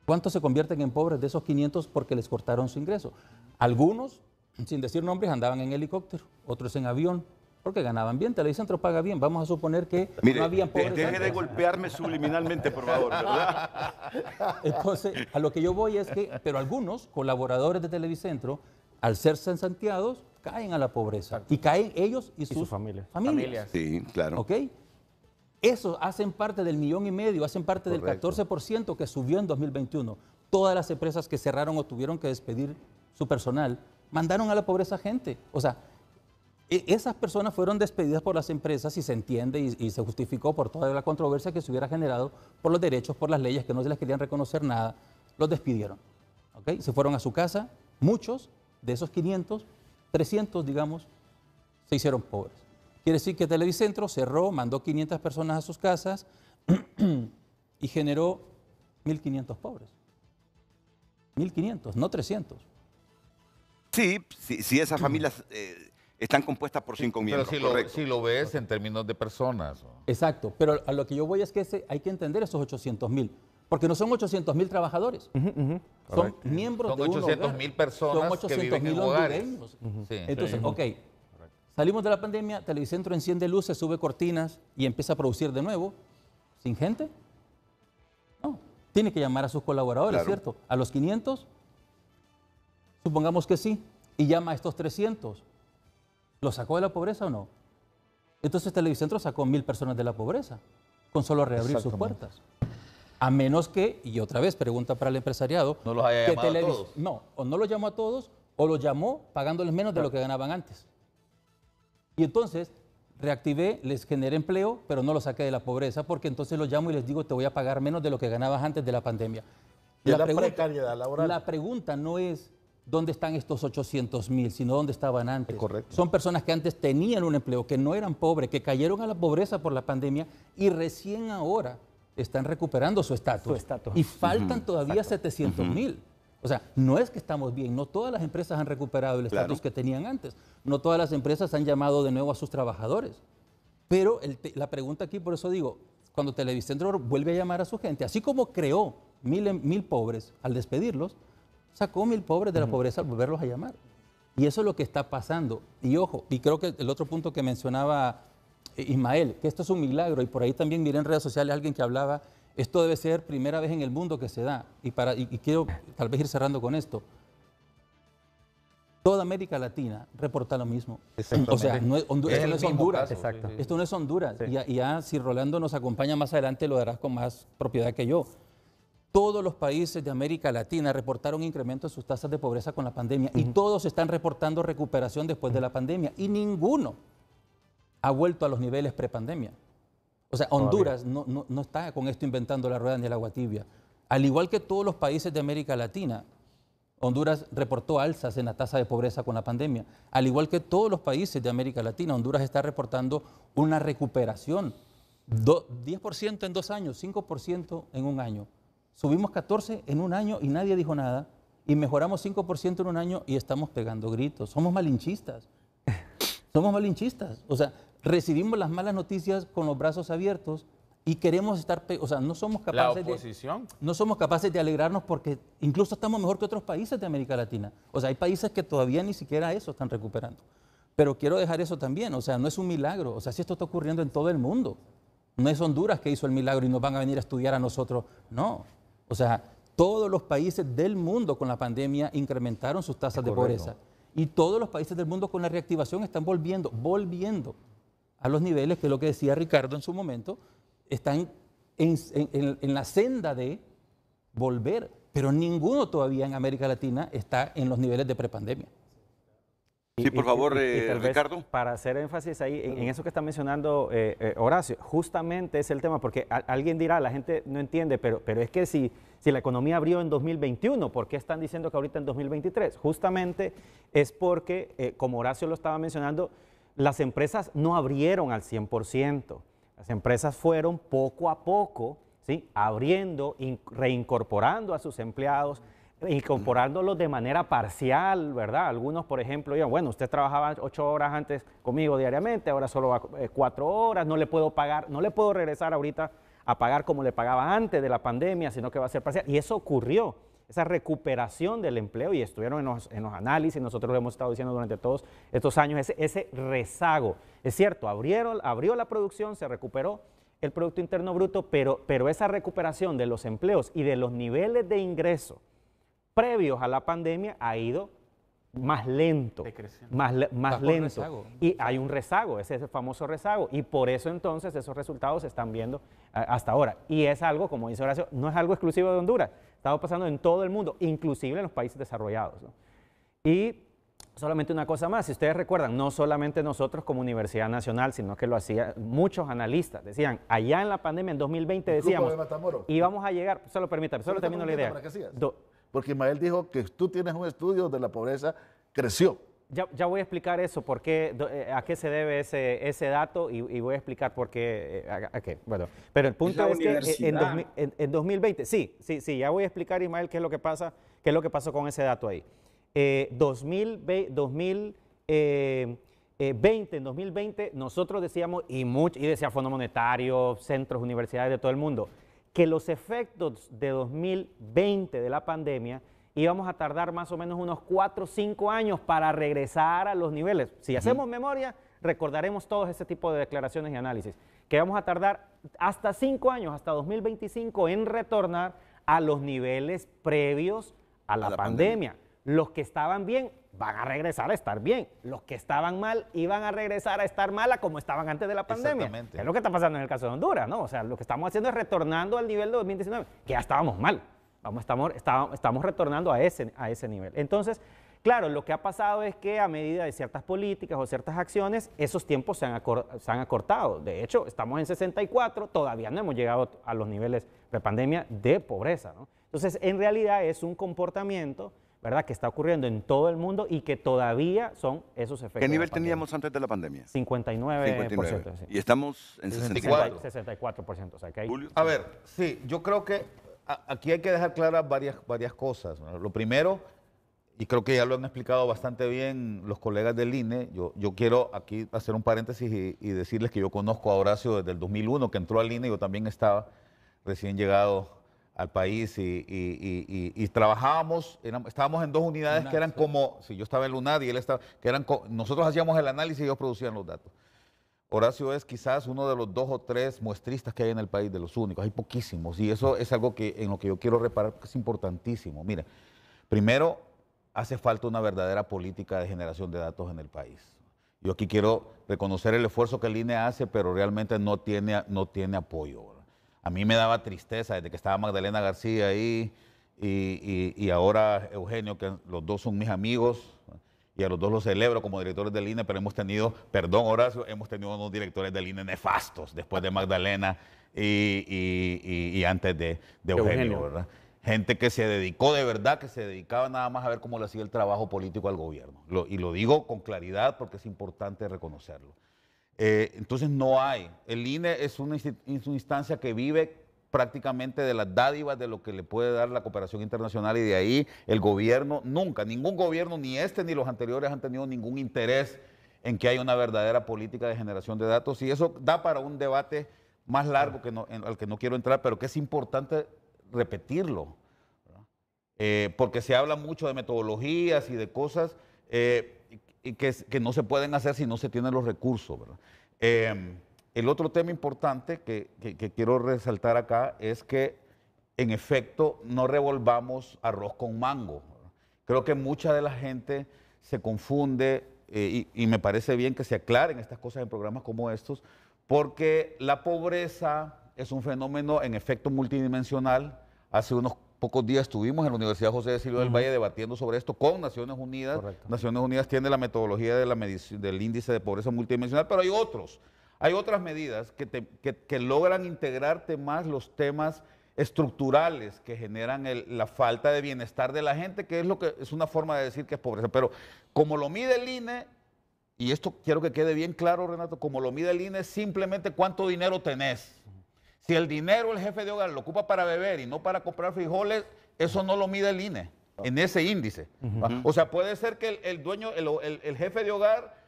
¿Cuántos se convierten en pobres de esos 500 porque les cortaron su ingreso? Algunos, sin decir nombres, andaban en helicóptero, otros en avión, porque ganaban bien. Televicentro paga bien. Vamos a suponer que no habían pobres. Deje de golpearme subliminalmente, por favor, ¿verdad? Entonces, a lo que yo voy es que, pero algunos colaboradores de Televicentro, al ser santiados, caen a la pobreza. Y caen ellos y sus familias. Sí, claro. ¿Ok? Eso hacen parte del 1,5 millones, hacen parte del 14% que subió en 2021. Todas las empresas que cerraron o tuvieron que despedir su personal, mandaron a la pobreza gente. O sea, esas personas fueron despedidas por las empresas y se entiende y se justificó por toda la controversia que se hubiera generado por los derechos, por las leyes, que no se les querían reconocer nada. Los despidieron. ¿Okay? Se fueron a su casa. Muchos de esos 500, 300, digamos, se hicieron pobres. Quiere decir que Televicentro cerró, mandó 500 personas a sus casas y generó 1.500 pobres. 1.500, no 300. Sí, esas familias están compuestas por 5 miembros, pero si lo ves en términos de personas. Exacto, pero a lo que yo voy es que hay que entender esos 800.000. Porque no son 800.000 trabajadores, son miembros de un hogar. Son 800.000 personas que viven en hogares. Entonces, ok, salimos de la pandemia, Televicentro enciende luces, sube cortinas y empieza a producir de nuevo, ¿sin gente? No, tiene que llamar a sus colaboradores, ¿cierto? A los 500, supongamos que sí, y llama a estos 300. ¿Lo sacó de la pobreza o no? Entonces Televicentro sacó 1.000 personas de la pobreza, con solo reabrir sus puertas. A menos que, y otra vez pregunta para el empresariado, ¿no los haya llamado a todos? No, o no los llamó a todos, o los llamó pagándoles menos de lo que ganaban antes. Y entonces reactivé, les generé empleo, pero no los saqué de la pobreza, porque entonces los llamo y les digo, te voy a pagar menos de lo que ganabas antes de la pandemia. La precariedad laboral. La pregunta no es dónde están estos 800.000, sino dónde estaban antes. Correcto. Son personas que antes tenían un empleo, que no eran pobres, que cayeron a la pobreza por la pandemia y recién ahora están recuperando su estatus. Y faltan todavía 700.000. O sea, no es que estamos bien, no todas las empresas han recuperado el estatus que tenían antes, no todas las empresas han llamado de nuevo a sus trabajadores. Pero la pregunta aquí, por eso digo, cuando Televicentro vuelve a llamar a su gente, así como creó 1.000 pobres al despedirlos, sacó 1.000 pobres de la pobreza al volverlos a llamar. Y eso es lo que está pasando. Y ojo, y creo que el otro punto que mencionaba Ismael, que esto es un milagro, y por ahí también miré en redes sociales a alguien que hablaba, esto debe ser primera vez en el mundo que se da, y quiero tal vez ir cerrando con esto. Toda América Latina reporta lo mismo. O sea, esto no es Honduras. Esto no es Honduras. Sí. Y ya si Rolando nos acompaña más adelante lo darás con más propiedad que yo. Todos los países de América Latina reportaron incremento en sus tasas de pobreza con la pandemia y todos están reportando recuperación después de la pandemia y ninguno ha vuelto a los niveles prepandemia. O sea, Honduras no está con esto inventando la rueda ni el agua tibia. Al igual que todos los países de América Latina, Honduras reportó alzas en la tasa de pobreza con la pandemia. Al igual que todos los países de América Latina, Honduras está reportando una recuperación. 10% en 2 años, 5% en 1 año. Subimos 14 en 1 año y nadie dijo nada. Y mejoramos 5% en 1 año y estamos pegando gritos. Somos malinchistas. Somos malinchistas. O sea, recibimos las malas noticias con los brazos abiertos y queremos estar, o sea, no somos capaces de alegrarnos porque incluso estamos mejor que otros países de América Latina. O sea, hay países que todavía ni siquiera eso están recuperando. Pero quiero dejar eso también, o sea, no es un milagro. O sea, si esto está ocurriendo en todo el mundo. No es Honduras que hizo el milagro y nos van a venir a estudiar a nosotros. No. O sea, todos los países del mundo con la pandemia incrementaron sus tasas de pobreza. Y todos los países del mundo con la reactivación están volviendo a los niveles que es lo que decía Ricardo en su momento, están en la senda de volver, pero ninguno todavía en América Latina está en los niveles de prepandemia. Sí, por favor, tal vez Ricardo. Para hacer énfasis ahí, en eso que está mencionando Horacio, justamente es el tema, porque alguien dirá, la gente no entiende, pero es que si la economía abrió en 2021, ¿por qué están diciendo que ahorita en 2023? Justamente es porque, como Horacio lo estaba mencionando, las empresas no abrieron al 100%. Las empresas fueron poco a poco, ¿sí?, abriendo, reincorporando a sus empleados, incorporándolos de manera parcial, ¿verdad? Algunos, por ejemplo, digan, bueno, usted trabajaba 8 horas antes conmigo diariamente, ahora solo va 4 horas, no le puedo pagar, no le puedo regresar ahorita a pagar como le pagaba antes de la pandemia, sino que va a ser parcial. Y eso ocurrió, esa recuperación del empleo, y estuvieron en los análisis, nosotros lo hemos estado diciendo durante todos estos años, ese rezago. Es cierto, abrió la producción, se recuperó el Producto Interno Bruto, pero esa recuperación de los empleos y de los niveles de ingreso previos a la pandemia ha ido más lento, más lento. Rezago. Y hay un rezago, ese es el famoso rezago, y por eso entonces esos resultados se están viendo hasta ahora. Y es algo, como dice Horacio, no es algo exclusivo de Honduras, está pasando en todo el mundo, inclusive en los países desarrollados, ¿no? Y solamente una cosa más, si ustedes recuerdan, no solamente nosotros como Universidad Nacional, sino que lo hacían muchos analistas, decían, allá en la pandemia en 2020 decíamos, íbamos a llegar, solo permítame, solo termino la idea. Porque Ismael dijo que tú tienes un estudio de la pobreza, creció. Ya voy a explicar eso, a qué se debe ese dato y voy a explicar por qué, a qué. Bueno, pero el punto es que en 2020, sí, ya voy a explicar, Ismael, qué es lo que pasó con ese dato ahí. En 2020 nosotros decíamos, y decía Fondo Monetario, centros, universidades de todo el mundo, que los efectos de 2020 de la pandemia íbamos a tardar más o menos unos 4 o 5 años para regresar a los niveles. Si hacemos memoria, recordaremos todos ese tipo de declaraciones y análisis, que vamos a tardar hasta 5 años, hasta 2025, en retornar a los niveles previos a la pandemia. Los que estaban bien van a regresar a estar bien. Los que estaban mal iban a regresar a estar mal a como estaban antes de la pandemia. Es lo que está pasando en el caso de Honduras, ¿no? O sea, lo que estamos haciendo es retornando al nivel de 2019, que ya estábamos mal. Estamos retornando a ese nivel. Entonces, claro, lo que ha pasado es que a medida de ciertas políticas o ciertas acciones, esos tiempos se han acortado. De hecho, estamos en 64, todavía no hemos llegado a los niveles de pandemia de pobreza, ¿no? Entonces, en realidad es un comportamiento, ¿verdad?, que está ocurriendo en todo el mundo y que todavía son esos efectos. ¿Qué nivel teníamos antes de la pandemia? 59%. Sí. Y estamos en 64%. 64%. O sea, que hay... A ver, sí, yo creo que aquí hay que dejar claras varias cosas, ¿no? Lo primero, y creo que ya lo han explicado bastante bien los colegas del INE, yo quiero aquí hacer un paréntesis y decirles que yo conozco a Horacio desde el 2001, que entró al INE, yo también estaba recién llegado al país y trabajábamos, estábamos en 2 unidades que eran como, si yo estaba en LUNAD y él estaba, nosotros hacíamos el análisis y ellos producían los datos. Horacio es quizás uno de los 2 o 3 muestristas que hay en el país, de los únicos, hay poquísimos, y eso es algo en lo que yo quiero reparar porque es importantísimo. Mire, primero, hace falta una verdadera política de generación de datos en el país. Yo aquí quiero reconocer el esfuerzo que el INE hace, pero realmente no tiene apoyo, ¿verdad? A mí me daba tristeza desde que estaba Magdalena García ahí y ahora Eugenio, que los dos son mis amigos, y a los dos los celebro como directores del INE, pero hemos tenido, perdón Horacio, hemos tenido unos directores del INE nefastos después de Magdalena y antes de Eugenio, ¿verdad? Gente que se dedicó de verdad, que se dedicaba nada más a ver cómo le hacía el trabajo político al gobierno. Y lo digo con claridad porque es importante reconocerlo. Entonces no hay. El INE es una instancia que vive prácticamente de las dádivas de lo que le puede dar la cooperación internacional, y de ahí el gobierno nunca, ningún gobierno, ni este ni los anteriores, han tenido ningún interés en que haya una verdadera política de generación de datos, y eso da para un debate más largo al que no quiero entrar, pero que es importante repetirlo, porque se habla mucho de metodologías y de cosas y que no se pueden hacer si no se tienen los recursos, ¿verdad? El otro tema importante que quiero resaltar acá es que, en efecto, no revolvamos arroz con mango, ¿verdad? Creo que mucha de la gente se confunde y me parece bien que se aclaren estas cosas en programas como estos, porque la pobreza es un fenómeno en efecto multidimensional. Hace unos pocos días estuvimos en la Universidad José de Silvio del Valle debatiendo sobre esto con Naciones Unidas. Correcto. Naciones Unidas tiene la metodología de del índice de pobreza multidimensional, pero hay otros. Hay otras medidas que logran integrarte más los temas estructurales que generan la falta de bienestar de la gente, que es lo que es una forma de decir que es pobreza. Pero como lo mide el INE, y esto quiero que quede bien claro, Renato, como lo mide el INE, es simplemente cuánto dinero tenés. Si el dinero el jefe de hogar lo ocupa para beber y no para comprar frijoles, eso no lo mide el INE en ese índice. O sea, puede ser que el dueño, el jefe de hogar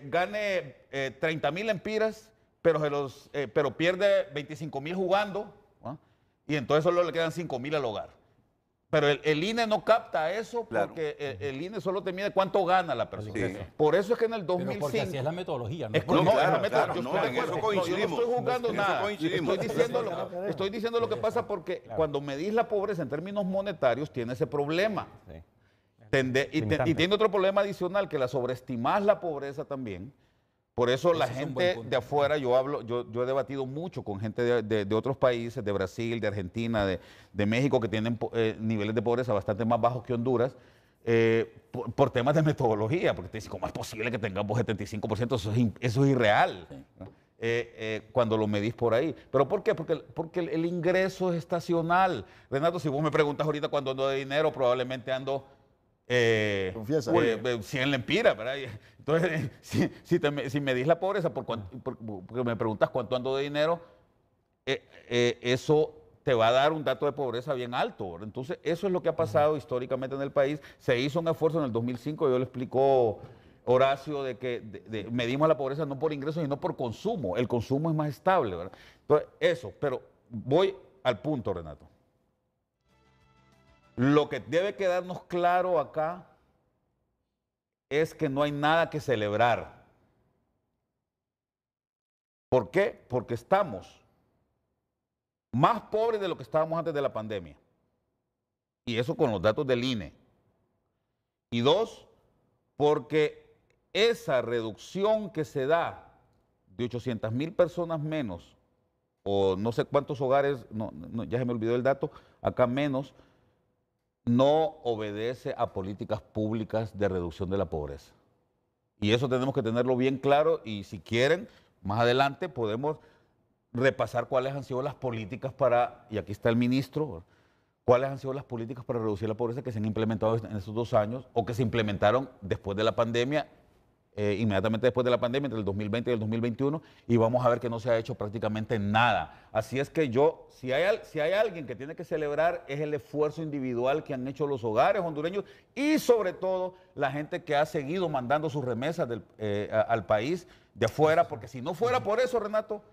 gane 30,000 empiras, pero pierde 25,000 jugando, y entonces solo le quedan 5,000 al hogar. Pero el INE no capta eso porque el INE solo te mide cuánto gana la persona. Sí. Por eso es que en el 2005... Pero porque así es la metodología. No, en eso coincidimos. Yo no estoy juzgando nada. Estoy diciendo lo que pasa porque cuando medís la pobreza en términos monetarios tiene ese problema. Y tiene otro problema adicional, que la sobreestimás la pobreza también. Por eso la gente de afuera, yo he debatido mucho con gente de otros países, de Brasil, de Argentina, de México, que tienen niveles de pobreza bastante más bajos que Honduras, por temas de metodología, porque te dicen, ¿cómo es posible que tengamos 75%? Eso es irreal. Sí. Cuando lo medís por ahí. ¿Pero por qué? Porque el ingreso es estacional. Renato, si vos me preguntas ahorita cuándo ando de dinero, probablemente ando 100 lempiras, ¿verdad? Entonces, si medís la pobreza porque me preguntas cuánto ando de dinero, eso te va a dar un dato de pobreza bien alto, ¿verdad? Entonces, eso es lo que ha pasado históricamente en el país. Se hizo un esfuerzo en el 2005, yo le explicó Horacio, de que medimos la pobreza no por ingresos, sino por consumo. El consumo es más estable, ¿verdad? Entonces, eso, pero voy al punto, Renato. Lo que debe quedarnos claro acá es que no hay nada que celebrar. ¿Por qué? Porque estamos más pobres de lo que estábamos antes de la pandemia. Y eso con los datos del INE. Y dos, porque esa reducción que se da de 800,000 personas menos, o no sé cuántos hogares, ya se me olvidó el dato, acá menos, no obedece a políticas públicas de reducción de la pobreza. Y eso tenemos que tenerlo bien claro, y si quieren, más adelante podemos repasar cuáles han sido las políticas y aquí está el ministro, cuáles han sido las políticas para reducir la pobreza que se han implementado en estos 2 años o que se implementaron después de la pandemia, inmediatamente después de la pandemia, entre el 2020 y el 2021, y vamos a ver que no se ha hecho prácticamente nada. Así es que si hay alguien que tiene que celebrar, es el esfuerzo individual que han hecho los hogares hondureños y sobre todo la gente que ha seguido mandando sus remesas al país de afuera, porque si no fuera por eso, Renato,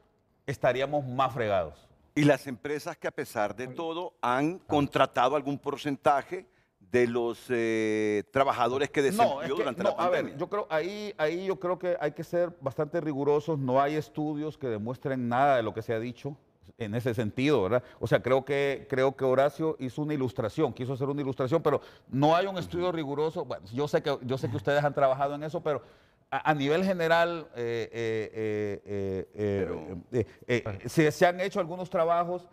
estaríamos más fregados. Y las empresas que a pesar de todo han contratado algún porcentaje de los trabajadores que desempleo durante la pandemia. A ver, yo creo, ahí yo creo que hay que ser bastante rigurosos. No hay estudios que demuestren nada de lo que se ha dicho en ese sentido, ¿verdad? O sea, creo que Horacio hizo una ilustración, quiso hacer una ilustración, pero no hay un estudio riguroso. Bueno, yo sé que ustedes han trabajado en eso, pero a nivel general se han hecho algunos trabajos,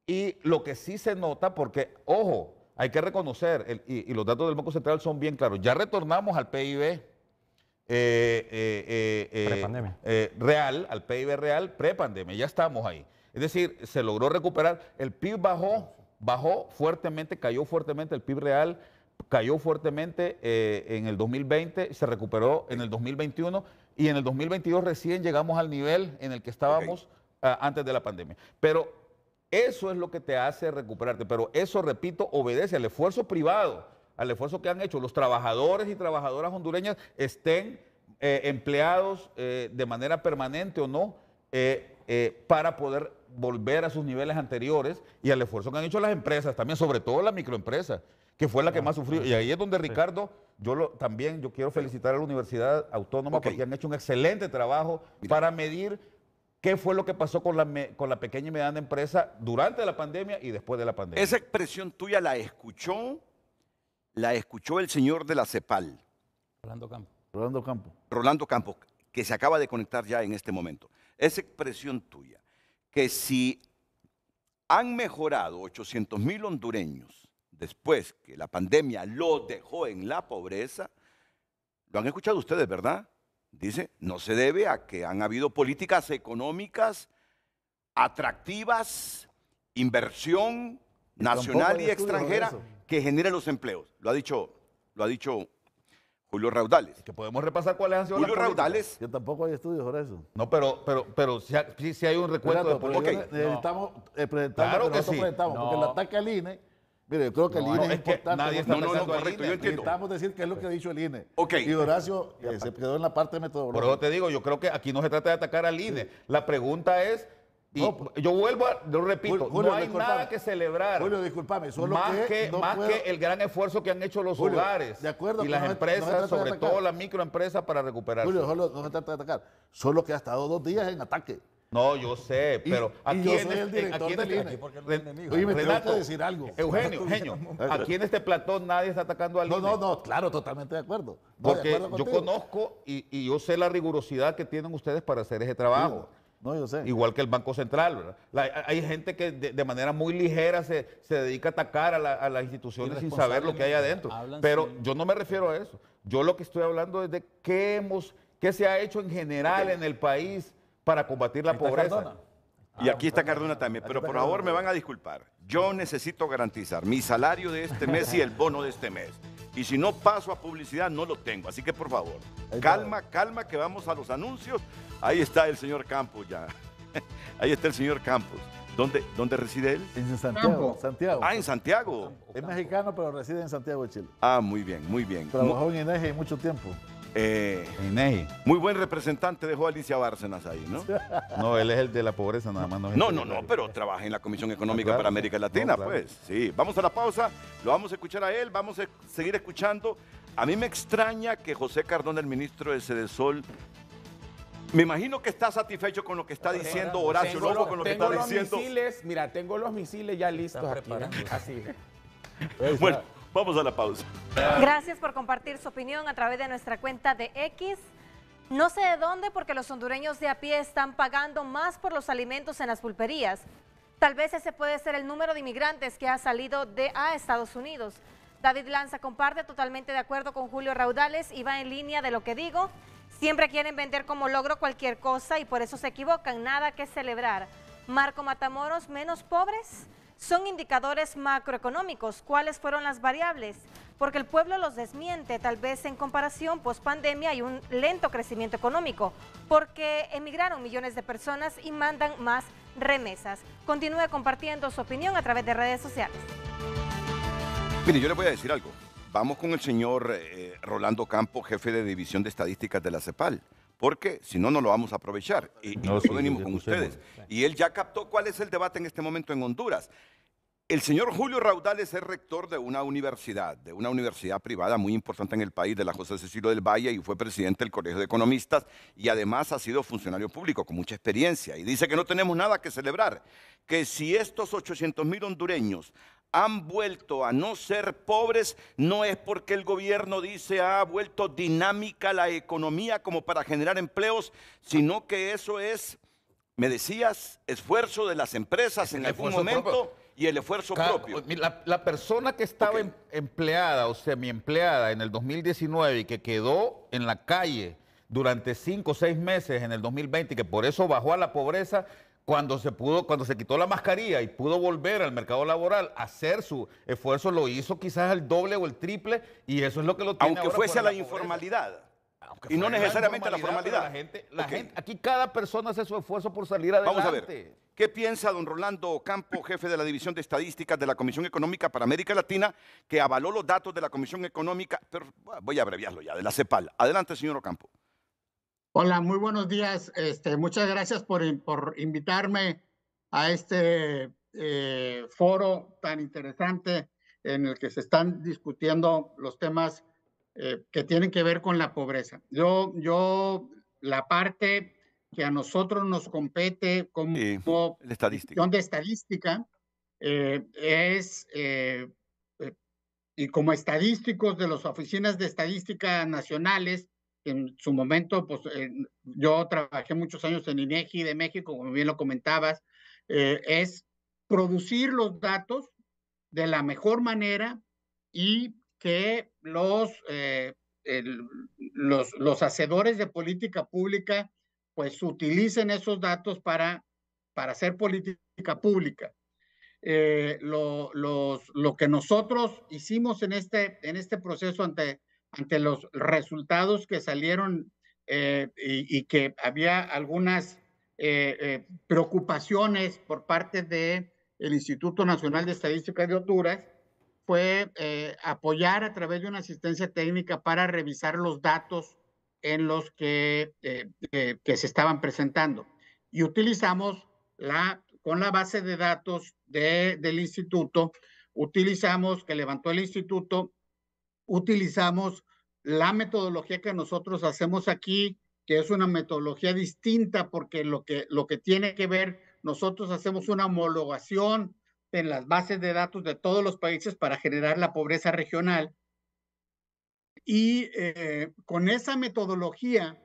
y lo que sí se nota, porque, ojo, hay que reconocer, y los datos del Banco Central son bien claros, ya retornamos al PIB real, al PIB real prepandemia, ya estamos ahí. Es decir, se logró recuperar, el PIB bajó fuertemente, cayó fuertemente, el PIB real cayó fuertemente en el 2020, se recuperó en el 2021 y en el 2022 recién llegamos al nivel en el que estábamos antes de la pandemia. Pero eso es lo que te hace recuperarte, pero eso, repito, obedece al esfuerzo privado, al esfuerzo que han hecho los trabajadores y trabajadoras hondureñas, estén empleados de manera permanente o no, para poder volver a sus niveles anteriores, y al esfuerzo que han hecho las empresas, también sobre todo la microempresa, que fue la que más sufrió. Y ahí es donde, Ricardo, yo quiero felicitar a la Universidad Autónoma porque han hecho un excelente trabajo para medir qué fue lo que pasó con la pequeña y mediana empresa durante la pandemia y después de la pandemia. Esa expresión tuya la escuchó el señor de la CEPAL. Rolando Campos, que se acaba de conectar ya en este momento. Esa expresión tuya, que si han mejorado 800,000 hondureños después que la pandemia los dejó en la pobreza. Lo han escuchado ustedes, ¿verdad? Dice, no se debe a que han habido políticas económicas atractivas, inversión nacional y extranjera que genere los empleos. Lo ha dicho Julio Raudales. Que podemos repasar cuáles han sido Julio las políticas. Raudales. Yo tampoco hay estudios sobre eso. No, pero si hay un recuento de políticas. Necesitamos presentar Claro lo que que sí. nosotros presentamos, porque el ataque al INE, mire, yo creo que el INE es importante. nadie está atacando al correcto, INE. yo entiendo. Necesitamos decir qué es lo que ha dicho el INE. Ok. Y Horacio se quedó en la parte metodológica. Por eso te digo, yo creo que aquí no se trata de atacar al INE. La pregunta es, y yo repito, Julio, no hay discúlpame. nada que celebrar. Julio, discúlpame, solo más que puedo- el gran esfuerzo que han hecho los Julio, hogares de acuerdo, y que las no se empresas, trata de sobre atacar. todo las microempresas, para recuperarse. Julio, solo no se trata de atacar. Solo que ha estado 2 días en ataque. No, yo sé, pero y yo soy el director del INE. Oye, me tengo que decir algo. Eugenio, aquí en este platón nadie está atacando al INE. No, claro, totalmente de acuerdo. Porque de acuerdo yo contigo. conozco y yo sé la rigurosidad que tienen ustedes para hacer ese trabajo. No, yo sé. Igual que el Banco Central, ¿verdad? Hay gente que de manera muy ligera se dedica a atacar a las instituciones sin saber lo que hay adentro. Pero yo no me refiero a eso. Yo lo que estoy hablando es de qué se ha hecho en general en el país para combatir la pobreza. Y aquí está Cardona también, pero por favor me van a disculpar. Yo necesito garantizar mi salario de este mes y el bono de este mes. Y si no paso a publicidad, no lo tengo. Así que por favor, calma, que vamos a los anuncios. Ahí está el señor Campos ya. Ahí está el señor Campos. ¿Dónde reside él? En Santiago. Santiago. Ah, en Santiago. Es mexicano, pero reside en Santiago de Chile. Ah, muy bien, muy bien. Trabajó en INEGI mucho tiempo. Muy buen representante dejó a Alicia Bárcenas ahí, ¿no? No, él es el de la pobreza nada más. No, pero trabaja en la Comisión Económica para América Latina, pues. Sí, vamos a la pausa, lo vamos a escuchar a él, vamos a seguir escuchando. A mí me extraña que José Cardona, el ministro de Sedesol, me imagino que está satisfecho con lo que está diciendo Horacio Lobo, con lo que está diciendo. Mira, tengo los misiles ya listos aquí. Así. Bueno, vamos a la pausa. Gracias por compartir su opinión a través de nuestra cuenta de X. No sé de dónde, porque los hondureños de a pie están pagando más por los alimentos en las pulperías. Tal vez ese puede ser el número de inmigrantes que ha salido a Estados Unidos. David Lanza comparte, totalmente de acuerdo con Julio Raudales y va en línea de lo que digo. Siempre quieren vender como logro cualquier cosa y por eso se equivocan. Nada que celebrar. Marco Matamoros, menos pobres. Son indicadores macroeconómicos. ¿Cuáles fueron las variables? Porque el pueblo los desmiente. Tal vez en comparación, post-pandemia hay un lento crecimiento económico, porque emigraron millones de personas y mandan más remesas. Continúe compartiendo su opinión a través de redes sociales. Mire, yo le voy a decir algo. Vamos con el señor Rolando Campos, jefe de División de Estadísticas de la CEPAL, porque si no, no lo vamos a aprovechar. Y venimos con ustedes. Y él ya captó cuál es el debate en este momento en Honduras. El señor Julio Raudales es rector de una universidad privada muy importante en el país, de la José Cecilio del Valle, y fue presidente del Colegio de Economistas, y además ha sido funcionario público con mucha experiencia. Y dice que no tenemos nada que celebrar, que si estos 800,000 hondureños han vuelto a no ser pobres, no es porque el gobierno dice ha vuelto dinámica la economía como para generar empleos, sino que eso es, me decías, esfuerzo de las empresas en algún momento y el esfuerzo propio. La persona que estaba empleada o semiempleada en el 2019 y que quedó en la calle durante 5 o 6 meses en el 2020 y que por eso bajó a la pobreza, cuando se quitó la mascarilla y pudo volver al mercado laboral, hacer su esfuerzo, lo hizo quizás el doble o el triple, y eso es lo que lo tiene. Aunque fuese a la informalidad. Y no necesariamente a la formalidad. Aquí cada persona hace su esfuerzo por salir adelante. Vamos a ver, ¿qué piensa don Rolando Campos, jefe de la División de Estadísticas de la Comisión Económica para América Latina, que avaló los datos de la Comisión Económica, pero voy a abreviarlo ya, de la CEPAL? Adelante, señor Ocampo. Hola, muy buenos días. Muchas gracias por invitarme a este foro tan interesante en el que se están discutiendo los temas que tienen que ver con la pobreza. La parte que a nosotros nos compete como División de Estadística y como estadísticos de las oficinas de estadística nacionales. En su momento, pues yo trabajé muchos años en INEGI de México, como bien lo comentabas, es producir los datos de la mejor manera y que los hacedores de política pública pues utilicen esos datos para hacer política pública. Lo que nosotros hicimos en este proceso ante los resultados que salieron y que había algunas preocupaciones por parte del Instituto Nacional de Estadística de Honduras, fue apoyar a través de una asistencia técnica para revisar los datos en los que se estaban presentando. Y utilizamos con la base de datos del instituto, que levantó el instituto, utilizamos la metodología que nosotros hacemos aquí, que es una metodología distinta porque lo que tiene que ver, nosotros hacemos una homologación en las bases de datos de todos los países para generar la pobreza regional. Y con esa metodología,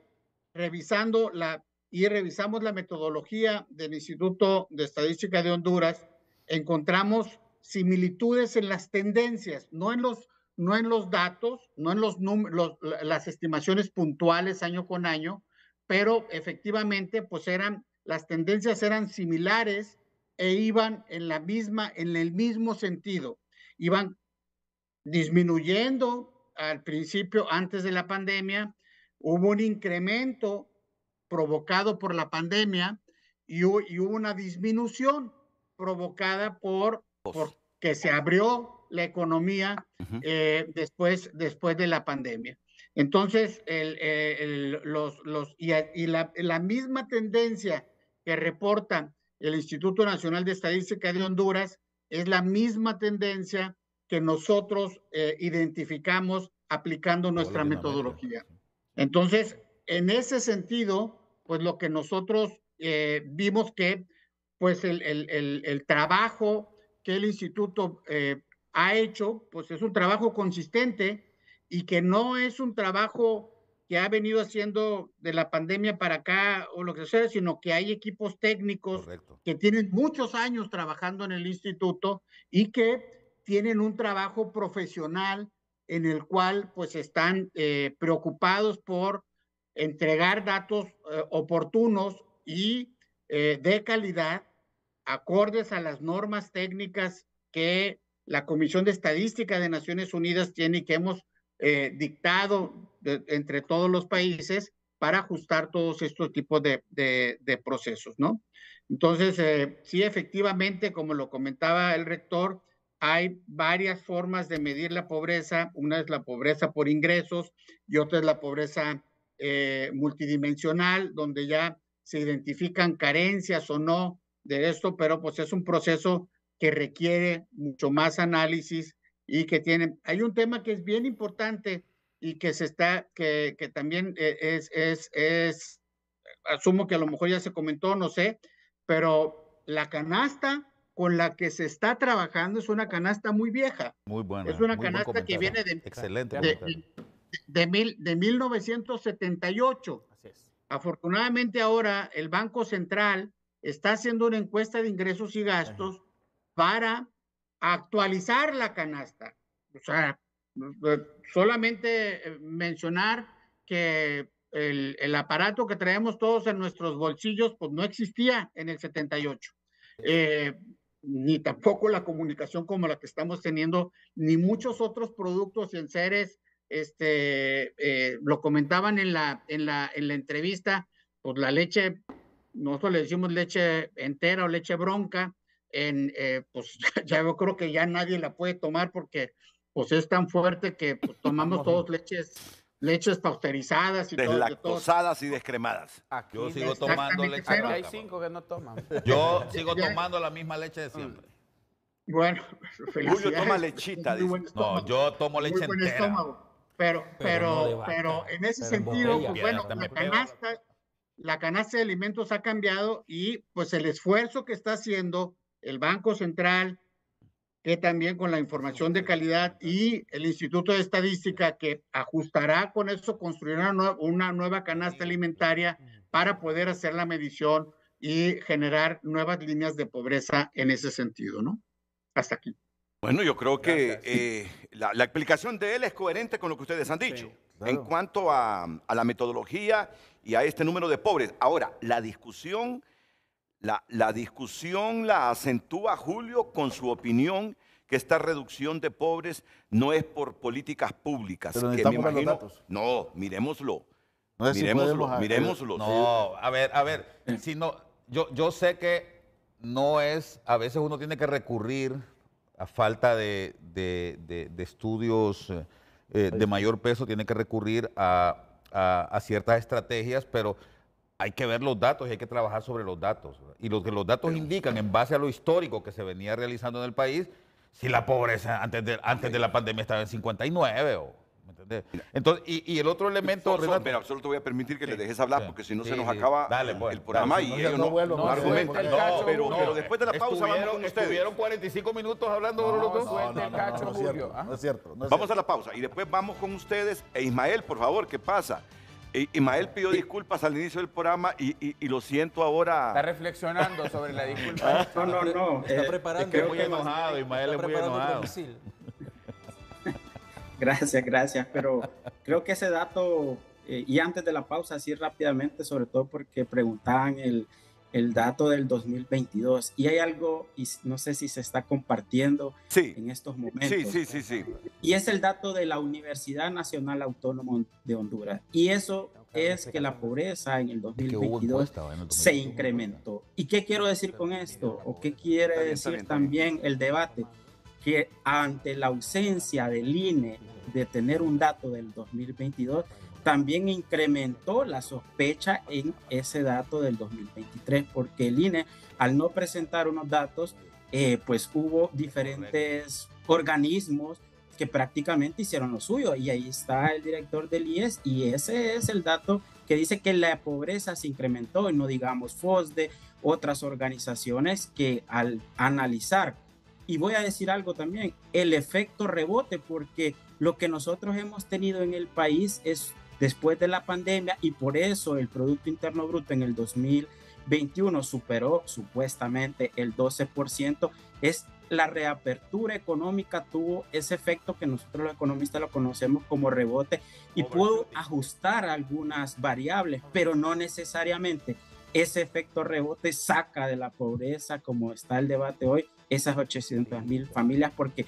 revisamos la metodología del Instituto de Estadística de Honduras, encontramos similitudes en las tendencias, no en los datos, no en las estimaciones puntuales año con año, pero efectivamente pues las tendencias eran similares e iban en el mismo sentido. Iban disminuyendo al principio, antes de la pandemia, hubo un incremento provocado por la pandemia y hubo una disminución provocada por que se abrió la economía después de la pandemia. Entonces, la misma tendencia que reporta el Instituto Nacional de Estadística de Honduras es la misma tendencia que nosotros identificamos aplicando nuestra metodología. Entonces, en ese sentido, pues lo que nosotros vimos que pues el trabajo que el instituto ha hecho, pues es un trabajo consistente y que no es un trabajo que ha venido haciendo de la pandemia para acá o lo que sea, sino que hay equipos técnicos que tienen muchos años trabajando en el instituto y que tienen un trabajo profesional en el cual pues están preocupados por entregar datos oportunos y de calidad, acordes a las normas técnicas que la Comisión de Estadística de Naciones Unidas tiene y que hemos dictado entre todos los países para ajustar todos estos tipos de procesos, ¿no? Entonces, sí, efectivamente, como lo comentaba el rector, hay varias formas de medir la pobreza. Una es la pobreza por ingresos y otra es la pobreza multidimensional, donde ya se identifican carencias o no de esto, pero pues es un proceso que requiere mucho más análisis y que hay un tema que es bien importante y que que también asumo que a lo mejor ya se comentó, no sé, pero la canasta con la que se está trabajando es una canasta muy vieja. Muy buena. Es una canasta que viene de 1978. Así es. Afortunadamente ahora el Banco Central está haciendo una encuesta de ingresos y gastos para actualizar la canasta. O sea, solamente mencionar que el aparato que traemos todos en nuestros bolsillos pues no existía en el 78. Ni tampoco la comunicación como la que estamos teniendo, ni muchos otros productos y enseres. Lo comentaban en la entrevista, pues la leche, nosotros le decimos leche entera o leche bronca, pues ya yo creo que ya nadie la puede tomar porque pues es tan fuerte que pues, tomamos todos leches pasteurizadas y deslactosadas y descremadas. Yo sigo tomando leche blanca. Hay 5 que no toman. Yo sigo tomando la misma leche de siempre. Bueno, Julio toma lechita. No, yo tomo leche entera. Pero en ese sentido, pues, bueno, la canasta de alimentos ha cambiado y pues el esfuerzo que está haciendo el Banco Central, que también con la información de calidad y el Instituto de Estadística que ajustará con eso, construirá una nueva canasta alimentaria para poder hacer la medición y generar nuevas líneas de pobreza en ese sentido, ¿no? Hasta aquí. Bueno, yo creo que la explicación de él es coherente con lo que ustedes han dicho en cuanto a la metodología y a este número de pobres. Ahora, la discusión la acentúa Julio con su opinión que esta reducción de pobres no es por políticas públicas. Pero que me necesitamos ver los imagino, datos. no, miremoslo. No sé si Miremoslo. No, a ver, si no, yo sé que no es, a veces uno tiene que recurrir a falta de estudios de mayor peso, tiene que recurrir a ciertas estrategias, pero hay que ver los datos y hay que trabajar sobre los datos. Y lo que los datos indican, en base a lo histórico que se venía realizando en el país, si la pobreza antes de la pandemia estaba en 59 ¿me entiendes? Entonces, y el otro elemento... Pero solo te voy a permitir que le dejes hablar, porque si no se nos acaba el programa y ellos no argumentan. Pero después de la pausa vamos con ustedes. Estuvieron 45 minutos hablando los dos. No es cierto. Vamos a la pausa y después vamos con ustedes. Ismael, por favor, ¿qué pasa? Ismael pidió disculpas al inicio del programa y lo siento ahora. Está reflexionando sobre la disculpa. No. Está preparando. Es muy enojado, Ismael es muy enojado. Gracias, pero creo que ese dato, y antes de la pausa, así rápidamente, sobre todo porque preguntaban el dato del 2022, y hay algo, y no sé si se está compartiendo en estos momentos. Sí. Y es el dato de la Universidad Nacional Autónoma de Honduras, y eso es que la pobreza en el 2022 se incrementó. ¿Y qué quiero decir con esto? ¿O qué quiere decir también el debate? Que ante la ausencia del INE de tener un dato del 2022, también incrementó la sospecha en ese dato del 2023, porque el INE, al no presentar unos datos, pues hubo diferentes organismos que prácticamente hicieron lo suyo, y ahí está el director del IES, y ese es el dato que dice que la pobreza se incrementó, y no digamos FOSDE, otras organizaciones que al analizar. Y voy a decir algo también, el efecto rebote, porque lo que nosotros hemos tenido en el país es después de la pandemia, y por eso el Producto Interno Bruto en el 2021 superó supuestamente el 12%, es la reapertura económica tuvo ese efecto que nosotros los economistas lo conocemos como rebote, y pudo ajustar algunas variables, pero no necesariamente ese efecto rebote saca de la pobreza, como está el debate hoy, esas 800,000 familias, porque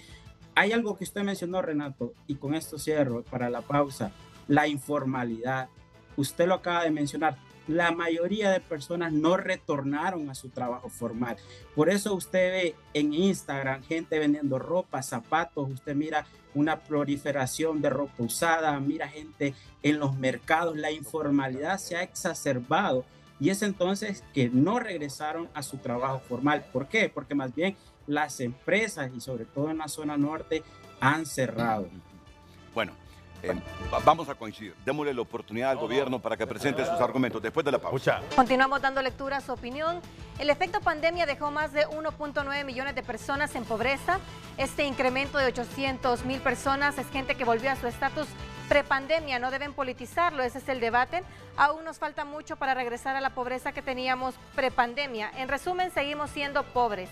hay algo que usted mencionó, Renato, y con esto cierro para la pausa, la informalidad. Usted lo acaba de mencionar, la mayoría de personas no retornaron a su trabajo formal. Por eso usted ve en Instagram gente vendiendo ropa, zapatos, usted mira una proliferación de ropa usada, mira gente en los mercados, la informalidad se ha exacerbado. Y es entonces que no regresaron a su trabajo formal. ¿Por qué? Porque más bien las empresas, y sobre todo en la zona norte, han cerrado. Bueno, vamos a coincidir. Démosle la oportunidad al gobierno para que presente sus argumentos después de la pausa. Continuamos dando lectura a su opinión. El efecto pandemia dejó más de 1.9 millones de personas en pobreza. Este incremento de 800,000 personas es gente que volvió a su estatus prepandemia. No deben politizarlo, ese es el debate. Aún nos falta mucho para regresar a la pobreza que teníamos prepandemia. En resumen, seguimos siendo pobres.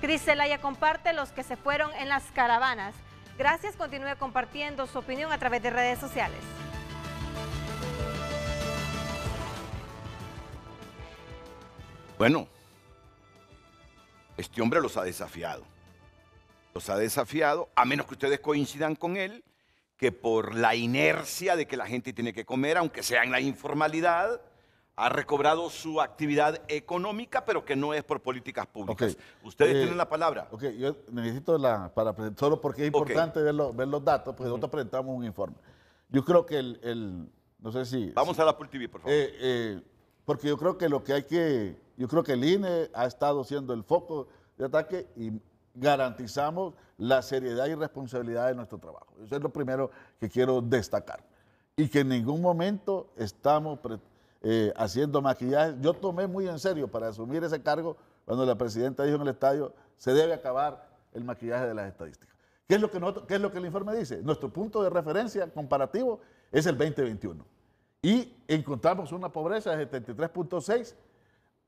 Cris Zelaya comparte los que se fueron en las caravanas. Gracias, continúe compartiendo su opinión a través de redes sociales. Bueno, este hombre los ha desafiado. Los ha desafiado, a menos que ustedes coincidan con él, que por la inercia de que la gente tiene que comer, aunque sea en la informalidad, ha recobrado su actividad económica, pero que no es por políticas públicas. Ustedes tienen la palabra. Yo necesito solo porque es importante ver los datos, porque nosotros presentamos un informe. Yo creo que no sé si... Vamos a la Apple TV, por favor. Porque yo creo que yo creo que el INE ha estado siendo el foco de ataque y garantizamos la seriedad y responsabilidad de nuestro trabajo. Eso es lo primero que quiero destacar. Y que en ningún momento estamos haciendo maquillaje. Yo tomé muy en serio para asumir ese cargo cuando la presidenta dijo en el estadio, se debe acabar el maquillaje de las estadísticas. ¿Qué es lo que el informe dice? Nuestro punto de referencia comparativo es el 2021. Y encontramos una pobreza de 73.6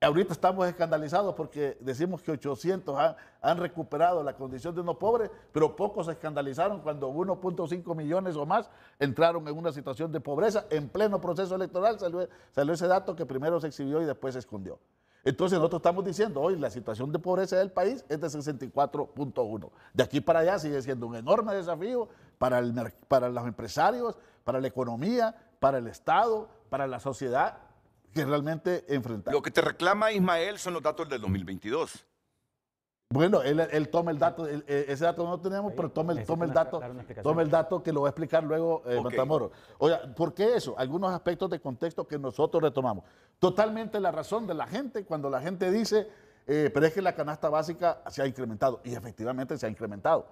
Ahorita estamos escandalizados porque decimos que 800 han recuperado la condición de no pobres, pero pocos se escandalizaron cuando 1.5 millones o más entraron en una situación de pobreza. En pleno proceso electoral salió ese dato que primero se exhibió y después se escondió. Entonces nosotros estamos diciendo hoy la situación de pobreza del país es de 64.1. De aquí para allá sigue siendo un enorme desafío para los empresarios, para la economía, para el Estado, para la sociedad que realmente enfrentamos. Lo que te reclama Ismael son los datos del 2022. Bueno, él toma el dato, ese dato no lo tenemos, pero toma el dato que lo va a explicar luego Matamoros. Oiga, ¿por qué eso? Algunos aspectos de contexto que nosotros retomamos. Totalmente la razón de la gente cuando la gente dice, pero es que la canasta básica se ha incrementado, y efectivamente se ha incrementado.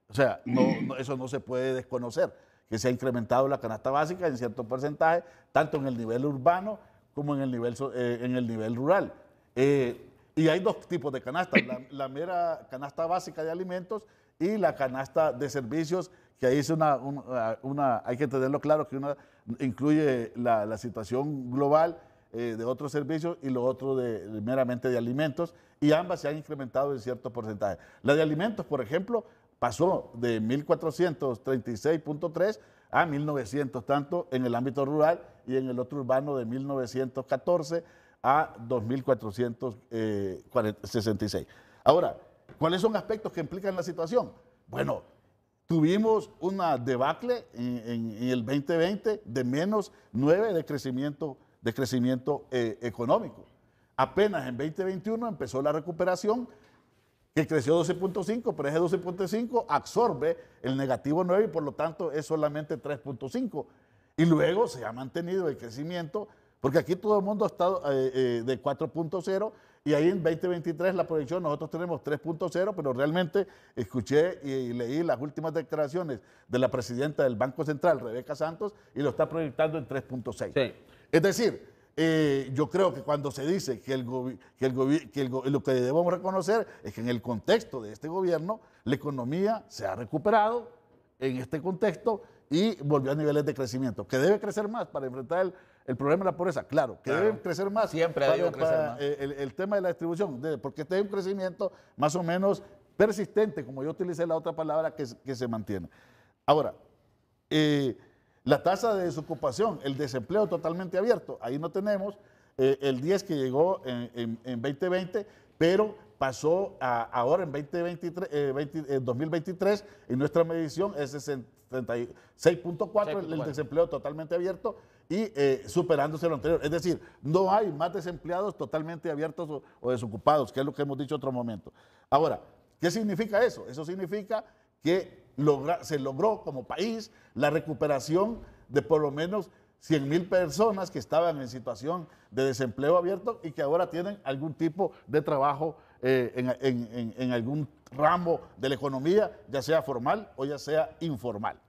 O sea, eso no se puede desconocer, que se ha incrementado la canasta básica en cierto porcentaje, tanto en el nivel urbano como en el nivel rural. Y hay dos tipos de canastas, la mera canasta básica de alimentos y la canasta de servicios, que ahí es hay que tenerlo claro, que una incluye la situación global de otros servicios y lo otro meramente de alimentos, y ambas se han incrementado en cierto porcentaje. La de alimentos, por ejemplo, pasó de 1.436.3 a 1.900, tanto en el ámbito rural y en el otro urbano de 1.914 a 2.466. Ahora, ¿cuáles son aspectos que implican la situación? Bueno, tuvimos una debacle en el 2020 de -9 de crecimiento económico. Apenas en 2021 empezó la recuperación, que creció 12.5, pero ese 12.5 absorbe el negativo 9 y por lo tanto es solamente 3.5. Y luego se ha mantenido el crecimiento, porque aquí todo el mundo ha estado de 4.0 y ahí en 2023 la proyección nosotros tenemos 3.0, pero realmente escuché y leí las últimas declaraciones de la presidenta del Banco Central, Rebeca Santos, y lo está proyectando en 3.6. Sí. Es decir, yo creo que cuando se dice que lo que debemos reconocer es que en el contexto de este gobierno la economía se ha recuperado en este contexto y volvió a niveles de crecimiento. ¿Que debe crecer más para enfrentar el problema de la pobreza? Claro. ¿Que debe crecer más? Siempre ha debido crecer más. El tema de la distribución, porque este es un crecimiento más o menos persistente, como yo utilicé la otra palabra, que se mantiene. Ahora, la tasa de desocupación, el desempleo totalmente abierto, ahí no tenemos el 10 que llegó en 2020, pero pasó ahora en 2023, en nuestra medición es 66.4 el desempleo totalmente abierto y superándose lo anterior. Es decir, no hay más desempleados totalmente abiertos o desocupados, que es lo que hemos dicho en otro momento. Ahora, ¿qué significa eso? Eso significa que se logró como país la recuperación de por lo menos 100,000 personas que estaban en situación de desempleo abierto y que ahora tienen algún tipo de trabajo en algún ramo de la economía, ya sea formal o ya sea informal.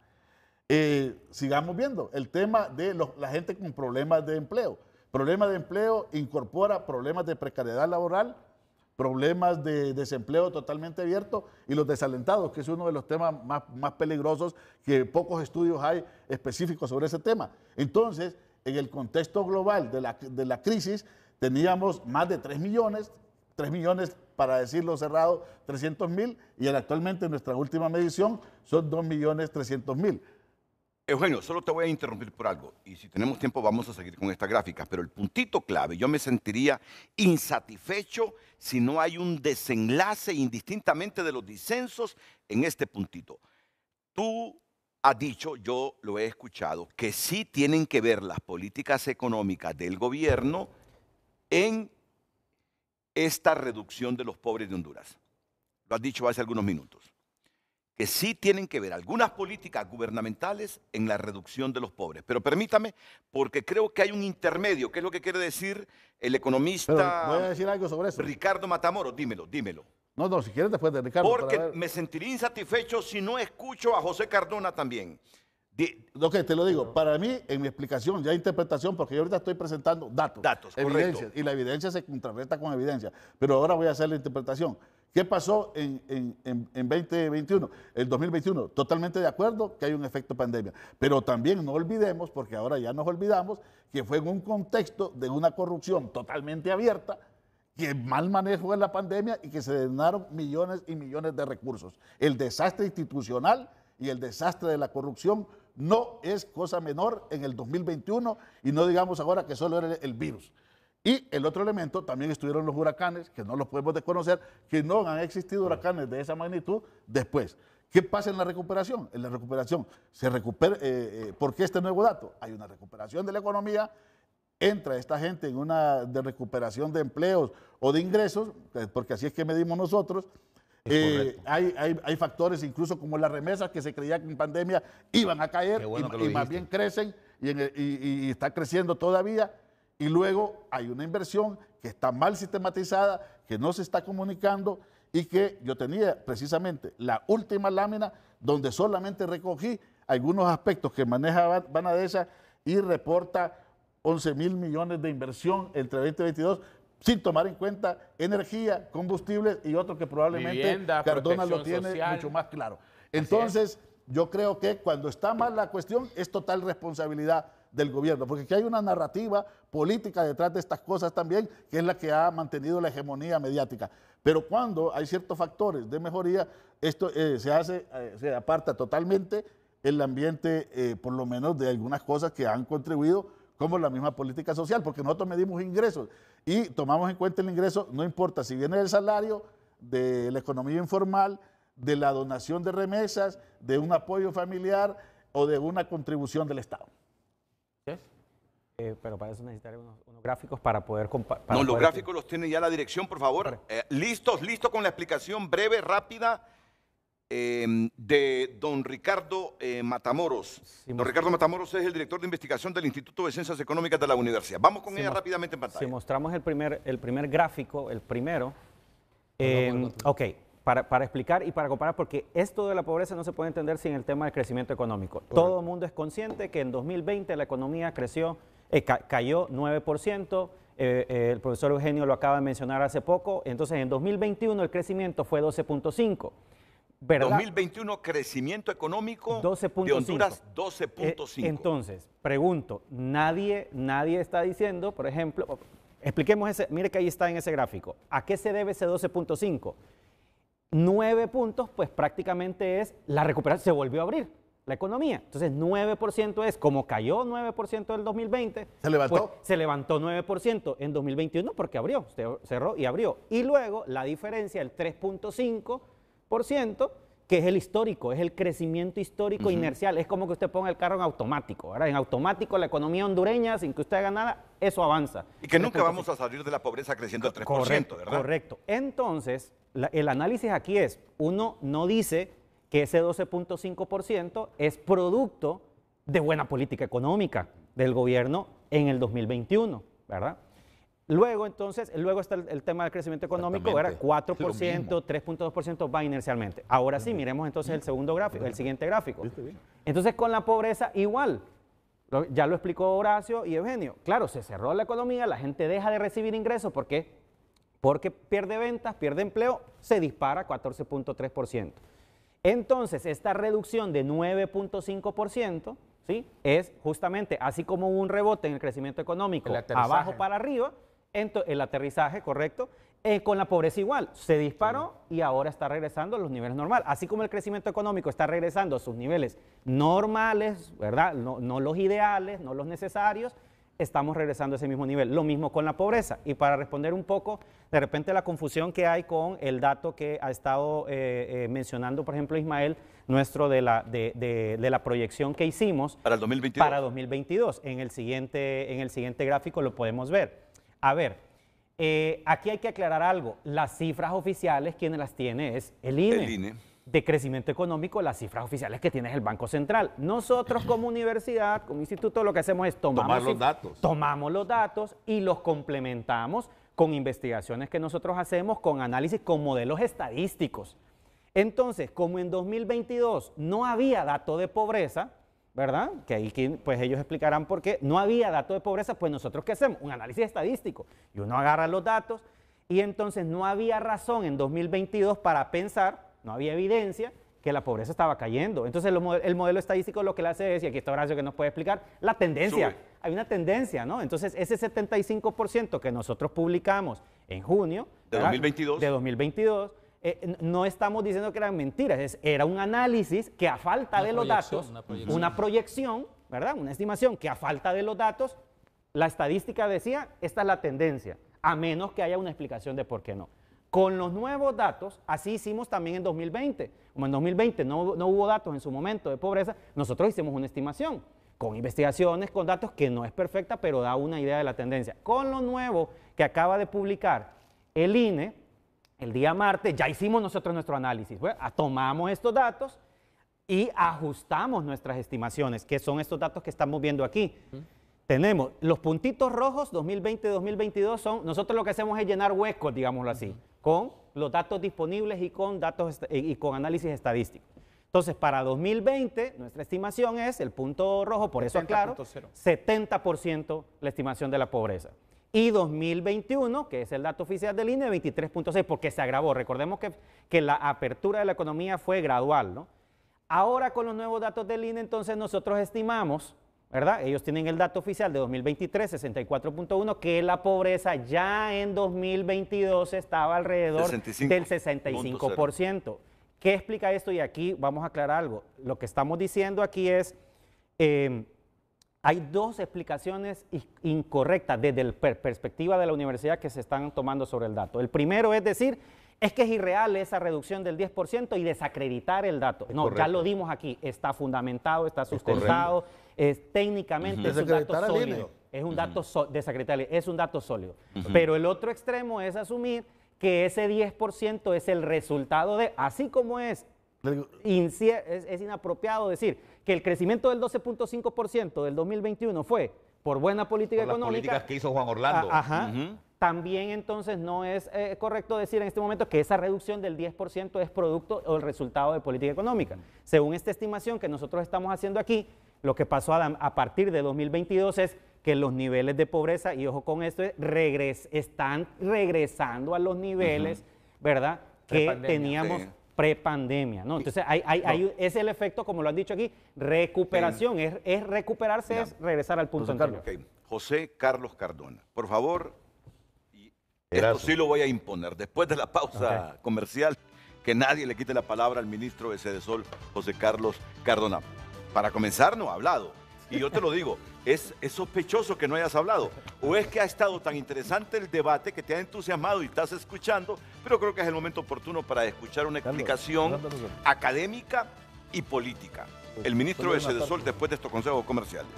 Sigamos viendo el tema de la gente con problemas de empleo. Problemas de empleo incorpora problemas de precariedad laboral, problemas de desempleo totalmente abierto y los desalentados, que es uno de los temas más peligrosos, que pocos estudios hay específicos sobre ese tema. Entonces, en el contexto global de la crisis, teníamos más de 3 millones, para decirlo cerrado, 300,000, y actualmente en nuestra última medición son 2.300.000. Eugenio, solo te voy a interrumpir por algo, y si tenemos tiempo vamos a seguir con esta gráfica, pero el puntito clave, yo me sentiría insatisfecho si no hay un desenlace indistintamente de los disensos en este puntito. Tú has dicho, yo lo he escuchado, que sí tienen que ver las políticas económicas del gobierno en esta reducción de los pobres de Honduras. Lo has dicho hace algunos minutos. Que sí tienen que ver algunas políticas gubernamentales en la reducción de los pobres. Pero permítame, porque creo que hay un intermedio, que es lo que quiere decir el economista. Pero voy a decir algo sobre eso. Ricardo Matamoros, dímelo. No, si quieres después de Ricardo. Porque me sentiría insatisfecho si no escucho a José Cardona también. Ok, te lo digo, para mí, en mi explicación, ya interpretación, porque yo ahorita estoy presentando datos, evidencias, correcto. Y la evidencia se contrarresta con evidencia, pero ahora voy a hacer la interpretación. ¿Qué pasó en 2021? El 2021, totalmente de acuerdo que hay un efecto pandemia, pero también no olvidemos, porque ahora ya nos olvidamos, que fue en un contexto de una corrupción totalmente abierta, que mal manejo de la pandemia y que se drenaron millones y millones de recursos. El desastre institucional y el desastre de la corrupción no es cosa menor en el 2021 y no digamos ahora que solo era el virus. Y el otro elemento, también estuvieron los huracanes, que no los podemos desconocer, que no han existido huracanes de esa magnitud después. ¿Qué pasa en la recuperación? En la recuperación se recupera, ¿por qué este nuevo dato? Hay una recuperación de la economía, entra esta gente en una de recuperación de empleos o de ingresos, porque así es que medimos nosotros. Hay factores incluso como las remesas que se creía que en pandemia iban a caer y más bien crecen y está creciendo todavía. Y luego hay una inversión que está mal sistematizada, que no se está comunicando y que yo tenía precisamente la última lámina donde solamente recogí algunos aspectos que maneja Banadesa y reporta 11.000 millones de inversión entre 2022 sin tomar en cuenta energía, combustibles y otro que probablemente vivienda, Cardona lo tiene social. mucho más claro. Entonces, yo creo que cuando está mal la cuestión es total responsabilidad del gobierno, porque aquí hay una narrativa política detrás de estas cosas también, que es la que ha mantenido la hegemonía mediática. Pero cuando hay ciertos factores de mejoría, esto se aparta totalmente el ambiente, por lo menos de algunas cosas que han contribuido, como la misma política social, porque nosotros medimos ingresos y tomamos en cuenta el ingreso, no importa si viene del salario, de la economía informal, de la donación de remesas, de un apoyo familiar o de una contribución del Estado. Pero para eso necesitaré unos gráficos para poder comparar. No, los gráficos los tiene ya la dirección, por favor. Listos con la explicación breve, rápida, de don Ricardo Matamoros. Don Ricardo Matamoros es el director de investigación del Instituto de Ciencias Económicas de la Universidad. Vamos con ella rápidamente en pantalla. Si mostramos el primer gráfico, el primero, ok, para explicar y para comparar, porque esto de la pobreza no se puede entender sin el tema del crecimiento económico. Todo el mundo es consciente que en 2020 la economía cayó 9%, el profesor Eugenio lo acaba de mencionar hace poco, entonces en 2021 el crecimiento fue 12.5%. ¿verdad? 2021 crecimiento económico 12.5. de Honduras 12.5. Entonces, pregunto, nadie está diciendo, por ejemplo, expliquemos mire que ahí está en ese gráfico, ¿a qué se debe ese 12.5? 9 puntos, pues prácticamente es la recuperación, se volvió a abrir la economía. Entonces, 9% es, como cayó 9% del 2020, se levantó. Pues, se levantó 9% en 2021 porque abrió, cerró y abrió. Y luego la diferencia, el 3.5%, que es el histórico, es el crecimiento histórico inercial. Es como que usted ponga el carro en automático, ¿verdad? En automático la economía hondureña, sin que usted haga nada, eso avanza. Y que nunca vamos a salir de la pobreza creciendo al 3%, correcto, ¿verdad? Correcto. Entonces, el análisis aquí es, uno no dice que ese 12.5% es producto de buena política económica del gobierno en el 2021, ¿verdad? Luego, entonces, está el tema del crecimiento económico, ¿verdad? 4%, 3.2% va inercialmente. Ahora sí, miremos entonces el segundo gráfico, el siguiente gráfico. Entonces, con la pobreza igual, ya lo explicó Horacio y Eugenio. Claro, se cerró la economía, la gente deja de recibir ingresos, ¿por qué? Porque pierde ventas, pierde empleo, se dispara 14.3%. Entonces, esta reducción de 9.5%, ¿sí? Es justamente, así como hubo un rebote en el crecimiento económico, abajo para arriba, el aterrizaje, correcto, con la pobreza igual, se disparó y ahora está regresando a los niveles normales. Así como el crecimiento económico está regresando a sus niveles normales, ¿verdad? No los ideales, no los necesarios, estamos regresando a ese mismo nivel. Lo mismo con la pobreza. Y para responder un poco, de repente, la confusión que hay con el dato que ha estado mencionando, por ejemplo, Ismael, nuestro de la proyección que hicimos para el 2022. Para 2022. En el siguiente gráfico lo podemos ver. A ver, aquí hay que aclarar algo. Las cifras oficiales, quien las tiene es el INE. El INE. De crecimiento económico, las cifras oficiales que tiene es el Banco Central. Nosotros como universidad, como instituto, lo que hacemos es tomamos los datos y los complementamos con investigaciones que nosotros hacemos, con análisis, con modelos estadísticos. Entonces, como en 2022 no había dato de pobreza, ¿verdad? Que ahí pues ellos explicarán por qué no había dato de pobreza, pues nosotros ¿qué hacemos? Un análisis estadístico. Y uno agarra los datos y entonces no había razón en 2022 para pensar, no había evidencia que la pobreza estaba cayendo. Entonces el modelo estadístico lo que le hace es, y aquí está Horacio que nos puede explicar, la tendencia. Hay una tendencia, ¿no? Entonces ese 75% que nosotros publicamos en junio. ¿De 2022? De 2022. No estamos diciendo que eran mentiras, era un análisis que a falta de los datos, una proyección, ¿verdad? Una estimación que a falta de los datos, la estadística decía, esta es la tendencia, a menos que haya una explicación de por qué no. Con los nuevos datos, así hicimos también en 2020. Como en 2020 no hubo datos en su momento de pobreza, nosotros hicimos una estimación con investigaciones, con datos que no es perfecta, pero da una idea de la tendencia. Con lo nuevo que acaba de publicar el INE, el día martes, ya hicimos nosotros nuestro análisis. Bueno, tomamos estos datos y ajustamos nuestras estimaciones, que son estos datos que estamos viendo aquí. Tenemos los puntitos rojos 2020-2022 son, nosotros lo que hacemos es llenar huecos, digámoslo así, con los datos disponibles y con datos y con análisis estadístico. Entonces, para 2020, nuestra estimación es, el punto rojo, por eso aclaro, 70% la estimación de la pobreza. Y 2021, que es el dato oficial del INE, 23.6, porque se agravó. Recordemos que la apertura de la economía fue gradual, ¿no? Ahora, con los nuevos datos del INE, entonces nosotros estimamos, ¿verdad? Ellos tienen el dato oficial de 2023, 64.1, que la pobreza ya en 2022 estaba alrededor del 65%. ¿Qué explica esto? Y aquí vamos a aclarar algo. Lo que estamos diciendo aquí es, hay dos explicaciones incorrectas desde la perspectiva de la universidad que se están tomando sobre el dato. El primero es decir, es que es irreal esa reducción del 10% y desacreditar el dato. No, correcto. Ya lo dimos aquí, está fundamentado, está sustentado, técnicamente es un dato sólido. Es un dato desacreditable, es un dato sólido. Pero el otro extremo es asumir que ese 10% es el resultado de, así como es inapropiado decir que el crecimiento del 12.5% del 2021 fue por buena política económica. Las políticas que hizo Juan Orlando. También entonces no es correcto decir en este momento que esa reducción del 10% es producto o el resultado de política económica. Según esta estimación que nosotros estamos haciendo aquí, lo que pasó a partir de 2022 es que los niveles de pobreza, y ojo con esto, están regresando a los niveles, ¿verdad?, que teníamos prepandemia, ¿no? Entonces, es el efecto, como lo han dicho aquí, recuperación. Es recuperarse, es regresar al punto anterior. José Carlos Cardona, por favor, esto sí lo voy a imponer. Después de la pausa comercial, que nadie le quite la palabra al ministro de Sedesol, José Carlos Cardona. Para comenzar, no ha hablado. Y yo te lo digo, es sospechoso que no hayas hablado. O es que ha estado tan interesante el debate que te ha entusiasmado y estás escuchando, pero creo que es el momento oportuno para escuchar una explicación académica y política. El ministro de Sedesol después de estos consejos comerciales.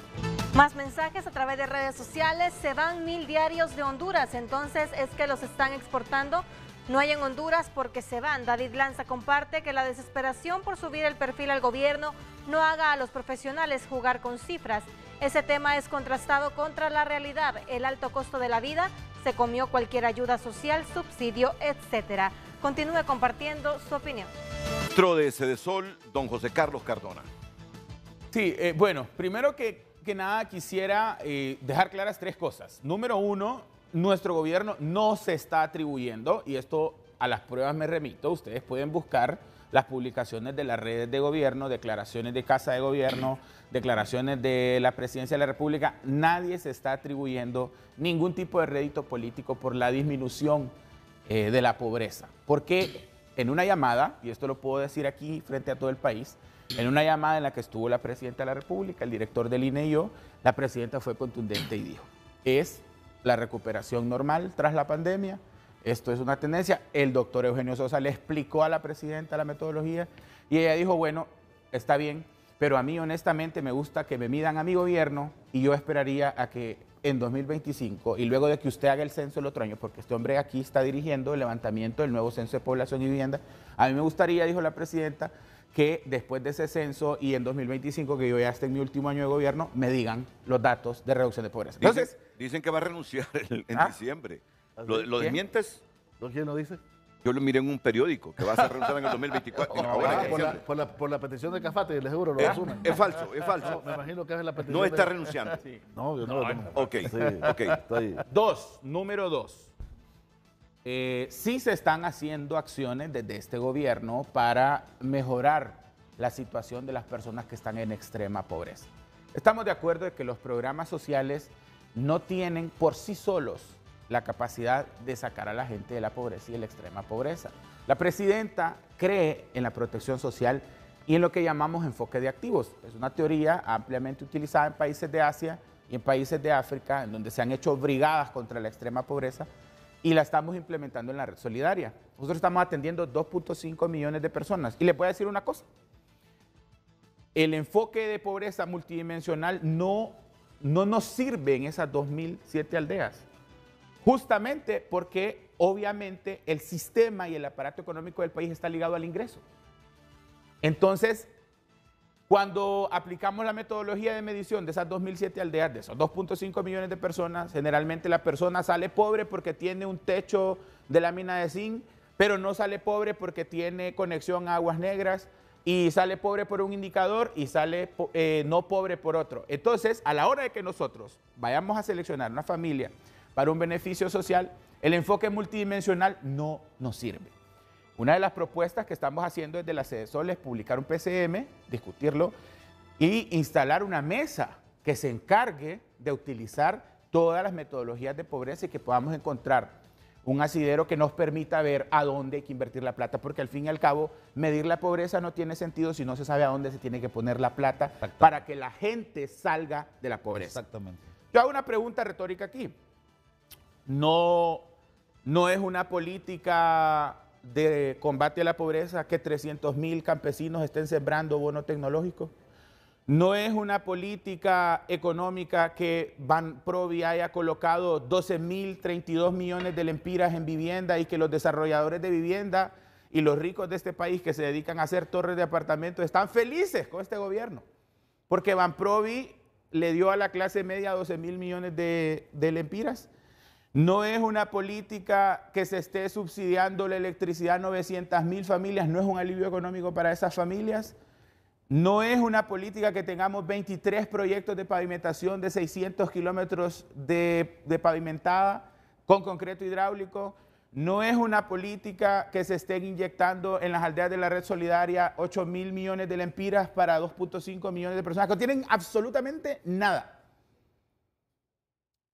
Más mensajes a través de redes sociales. Se van 1000 diarios de Honduras, entonces es que los están exportando. No hay en Honduras porque se van. David Lanza comparte que la desesperación por subir el perfil al gobierno no haga a los profesionales jugar con cifras. Ese tema es contrastado contra la realidad. El alto costo de la vida se comió cualquier ayuda social, subsidio, etcétera. Continúe compartiendo su opinión. Ministro de Sedesol, don José Carlos Cardona. Sí, bueno, primero que nada quisiera dejar claras tres cosas. Número uno, nuestro gobierno no se está atribuyendo, y esto a las pruebas me remito, ustedes pueden buscar las publicaciones de las redes de gobierno, declaraciones de Casa de Gobierno, declaraciones de la Presidencia de la República. Nadie se está atribuyendo ningún tipo de rédito político por la disminución de la pobreza. Porque en una llamada, y esto lo puedo decir aquí frente a todo el país, en una llamada en la que estuvo la Presidenta de la República, el director del INE y yo, la Presidenta fue contundente y dijo, es la recuperación normal tras la pandemia, esto es una tendencia. El doctor Eugenio Sosa le explicó a la Presidenta la metodología y ella dijo, bueno, está bien, pero a mí honestamente me gusta que me midan a mi gobierno y yo esperaría a que en 2025 y luego de que usted haga el censo el otro año, porque este hombre aquí está dirigiendo el levantamiento del nuevo censo de población y vivienda, a mí me gustaría, dijo la Presidenta, que después de ese censo y en 2025, que yo ya esté en mi último año de gobierno, me digan los datos de reducción de pobreza. Entonces, dicen que va a renunciar en diciembre. ¿Lo desmientes? ¿Quién lo dice? Yo lo miré en un periódico, que va a renunciar en el 2024. Por la petición de Cafate, les juro, lo asumen. Es falso, es falso. No, me imagino que es la petición. No está renunciando. Sí. No, yo no. Ok, sí, ok. Número dos. Sí se están haciendo acciones desde este gobierno para mejorar la situación de las personas que están en extrema pobreza. Estamos de acuerdo de que los programas sociales no tienen por sí solos la capacidad de sacar a la gente de la pobreza y de la extrema pobreza. La presidenta cree en la protección social y en lo que llamamos enfoque de activos. Es una teoría ampliamente utilizada en países de Asia y en países de África, en donde se han hecho brigadas contra la extrema pobreza, y la estamos implementando en la red solidaria. Nosotros estamos atendiendo 2.5 millones de personas. Y les voy a decir una cosa. El enfoque de pobreza multidimensional no nos sirve en esas 2.007 aldeas. Justamente porque obviamente el sistema y el aparato económico del país está ligado al ingreso. Entonces, cuando aplicamos la metodología de medición de esas 2.007 aldeas, de esos 2.5 millones de personas, generalmente la persona sale pobre porque tiene un techo de lámina de zinc, pero no sale pobre porque tiene conexión a aguas negras, y sale pobre por un indicador y sale no pobre por otro. Entonces, a la hora de que nosotros vayamos a seleccionar una familia para un beneficio social, el enfoque multidimensional no nos sirve. Una de las propuestas que estamos haciendo desde la CDSOL es publicar un PCM, discutirlo y instalar una mesa que se encargue de utilizar todas las metodologías de pobreza y que podamos encontrar un asidero que nos permita ver a dónde hay que invertir la plata, porque al fin y al cabo medir la pobreza no tiene sentido si no se sabe a dónde se tiene que poner la plata para que la gente salga de la pobreza. Exactamente. Yo hago una pregunta retórica aquí. No es una política de combate a la pobreza que 300.000 campesinos estén sembrando bono tecnológico. No es una política económica que Banprovi haya colocado 12.032 millones de lempiras en vivienda y que los desarrolladores de vivienda y los ricos de este país que se dedican a hacer torres de apartamentos están felices con este gobierno. Porque Banprovi le dio a la clase media 12.000 millones de lempiras. No es una política que se esté subsidiando la electricidad a 900.000 familias, no es un alivio económico para esas familias. No es una política que tengamos 23 proyectos de pavimentación de 600 kilómetros de pavimentada con concreto hidráulico. No es una política que se estén inyectando en las aldeas de la red solidaria 8.000 millones de lempiras para 2.5 millones de personas que no tienen absolutamente nada.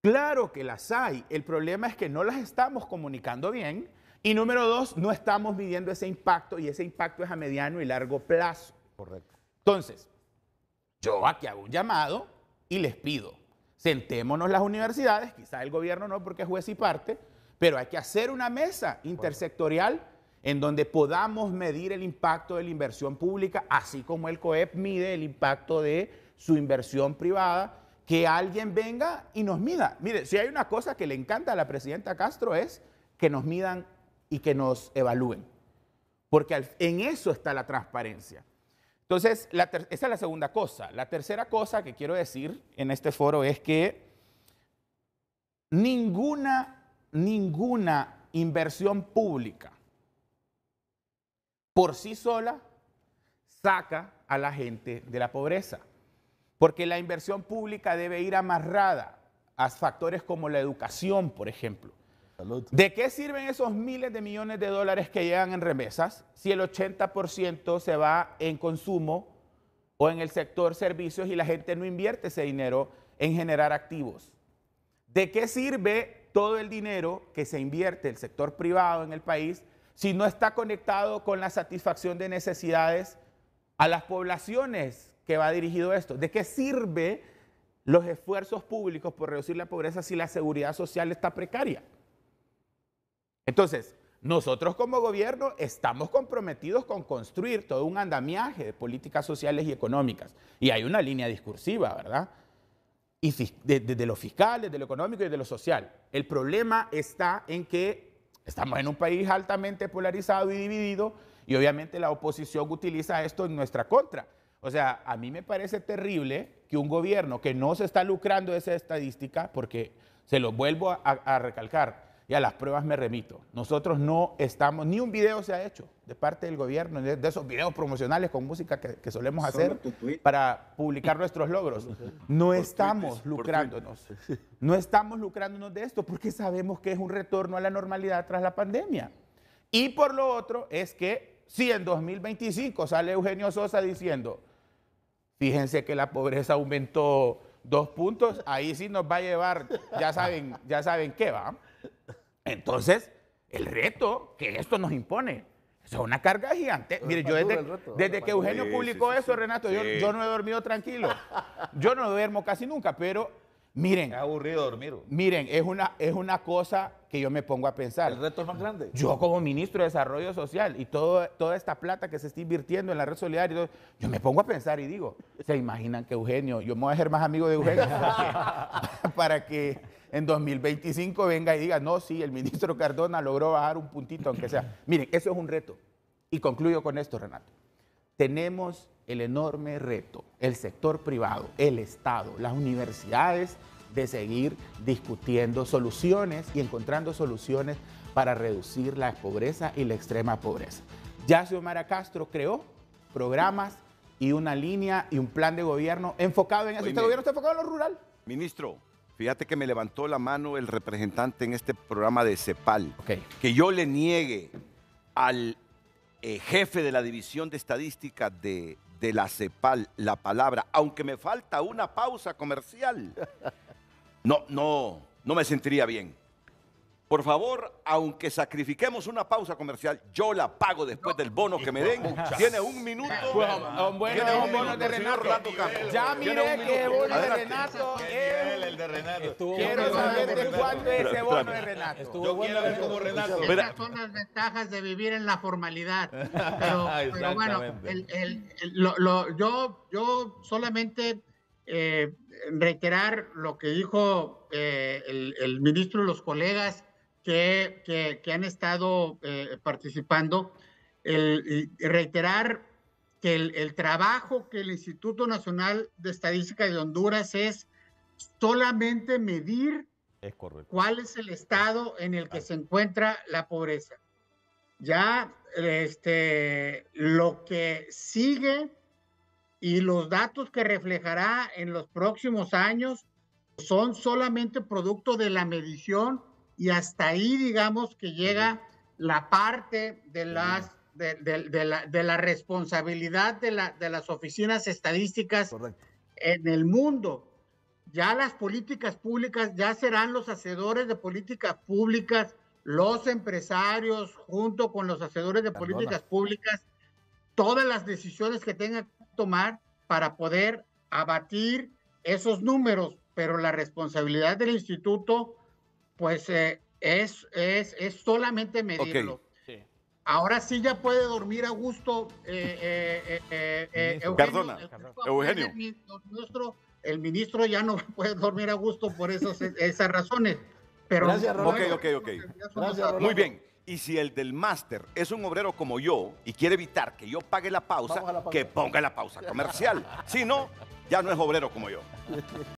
Claro que las hay, el problema es que no las estamos comunicando bien y número dos, no estamos midiendo ese impacto y ese impacto es a mediano y largo plazo. Correcto. Entonces, yo aquí hago un llamado y les pido, sentémonos las universidades, quizá el gobierno no porque es juez y parte, pero hay que hacer una mesa intersectorial en donde podamos medir el impacto de la inversión pública, así como el COEP mide el impacto de su inversión privada, que alguien venga y nos mida. Mire, si hay una cosa que le encanta a la presidenta Castro es que nos midan y que nos evalúen, porque en eso está la transparencia. Entonces, esa es la segunda cosa. La tercera cosa que quiero decir en este foro es que ninguna inversión pública por sí sola saca a la gente de la pobreza, porque la inversión pública debe ir amarrada a factores como la educación, por ejemplo. Salud. ¿De qué sirven esos miles de millones de dólares que llegan en remesas si el 80% se va en consumo o en el sector servicios y la gente no invierte ese dinero en generar activos? ¿De qué sirve todo el dinero que se invierte el sector privado en el país si no está conectado con la satisfacción de necesidades a las poblaciones que va dirigido esto? ¿De qué sirve los esfuerzos públicos por reducir la pobreza si la seguridad social está precaria? Entonces, nosotros como gobierno estamos comprometidos con construir todo un andamiaje de políticas sociales y económicas. Y hay una línea discursiva, ¿verdad? Y desde lo fiscal, desde lo económico y desde lo social. El problema está en que estamos en un país altamente polarizado y dividido y obviamente la oposición utiliza esto en nuestra contra. O sea, a mí me parece terrible que un gobierno que no se está lucrando de esa estadística, porque se lo vuelvo a recalcar, y a las pruebas me remito. Nosotros no estamos, ni un video se ha hecho de parte del gobierno, de esos videos promocionales con música que solemos hacer para publicar nuestros logros. No estamos lucrándonos. No estamos lucrándonos de esto porque sabemos que es un retorno a la normalidad tras la pandemia. Y por lo otro es que si en 2025 sale Eugenio Sosa diciendo, fíjense que la pobreza aumentó 2 puntos, ahí sí nos va a llevar, ya saben qué va. Entonces, el reto que esto nos impone, eso es una carga gigante. Mire, yo desde que Eugenio publicó eso, Renato, yo no he dormido tranquilo. Yo no duermo casi nunca, pero miren. Es aburrido dormir. Miren, es una cosa que yo me pongo a pensar. El reto es más grande. Yo como ministro de Desarrollo Social y toda esta plata que se está invirtiendo en la red solidaria, yo me pongo a pensar y digo, ¿se imaginan que Eugenio, yo me voy a hacer más amigo de Eugenio para que en 2025 venga y diga, no, sí, el ministro Cardona logró bajar un puntito, aunque sea? Miren, eso es un reto. Y concluyo con esto, Renato. Tenemos el enorme reto, el sector privado, el Estado, las universidades, de seguir discutiendo soluciones y encontrando soluciones para reducir la pobreza y la extrema pobreza. Ya Xiomara Castro creó programas y una línea y un plan de gobierno enfocado en eso. ¿Este gobierno está enfocado en lo rural? Ministro, fíjate que me levantó la mano el representante en este programa de CEPAL, que yo le niegue al jefe de la División de Estadística de la CEPAL la palabra, aunque me falta una pausa comercial. No me sentiría bien. Por favor, aunque sacrifiquemos una pausa comercial, yo la pago después del bono que me den. Tiene un minuto. Bueno, un bono de Renato. Ya miré que el bono de Renato es el de Renato. Quiero saber de cuánto es ese bono de Renato. Yo quiero ver como Renato. Esas son las ventajas de vivir en la formalidad. Pero bueno, yo solamente reiterar lo que dijo el ministro y los colegas que han estado participando, y reiterar que el trabajo que el Instituto Nacional de Estadística de Honduras es solamente medir cuál es el estado en el que se encuentra la pobreza. Ya lo que sigue y los datos que reflejará en los próximos años son solamente producto de la medición, y hasta ahí digamos que llega la parte de la responsabilidad de las oficinas estadísticas en el mundo. Ya las políticas públicas, ya serán los hacedores de políticas públicas, los empresarios junto con los hacedores de políticas públicas, todas las decisiones que tengan que tomar para poder abatir esos números, pero la responsabilidad del instituto pues es solamente medirlo. Okay. Ahora sí ya puede dormir a gusto Eugenio. El ministro ya no puede dormir a gusto por esas razones. Pero gracias, Rolando. Ok. Gracias, muy bien. Y si el del máster es un obrero como yo y quiere evitar que yo pague la pausa, que ponga la pausa comercial. Si no, ya no es obrero como yo.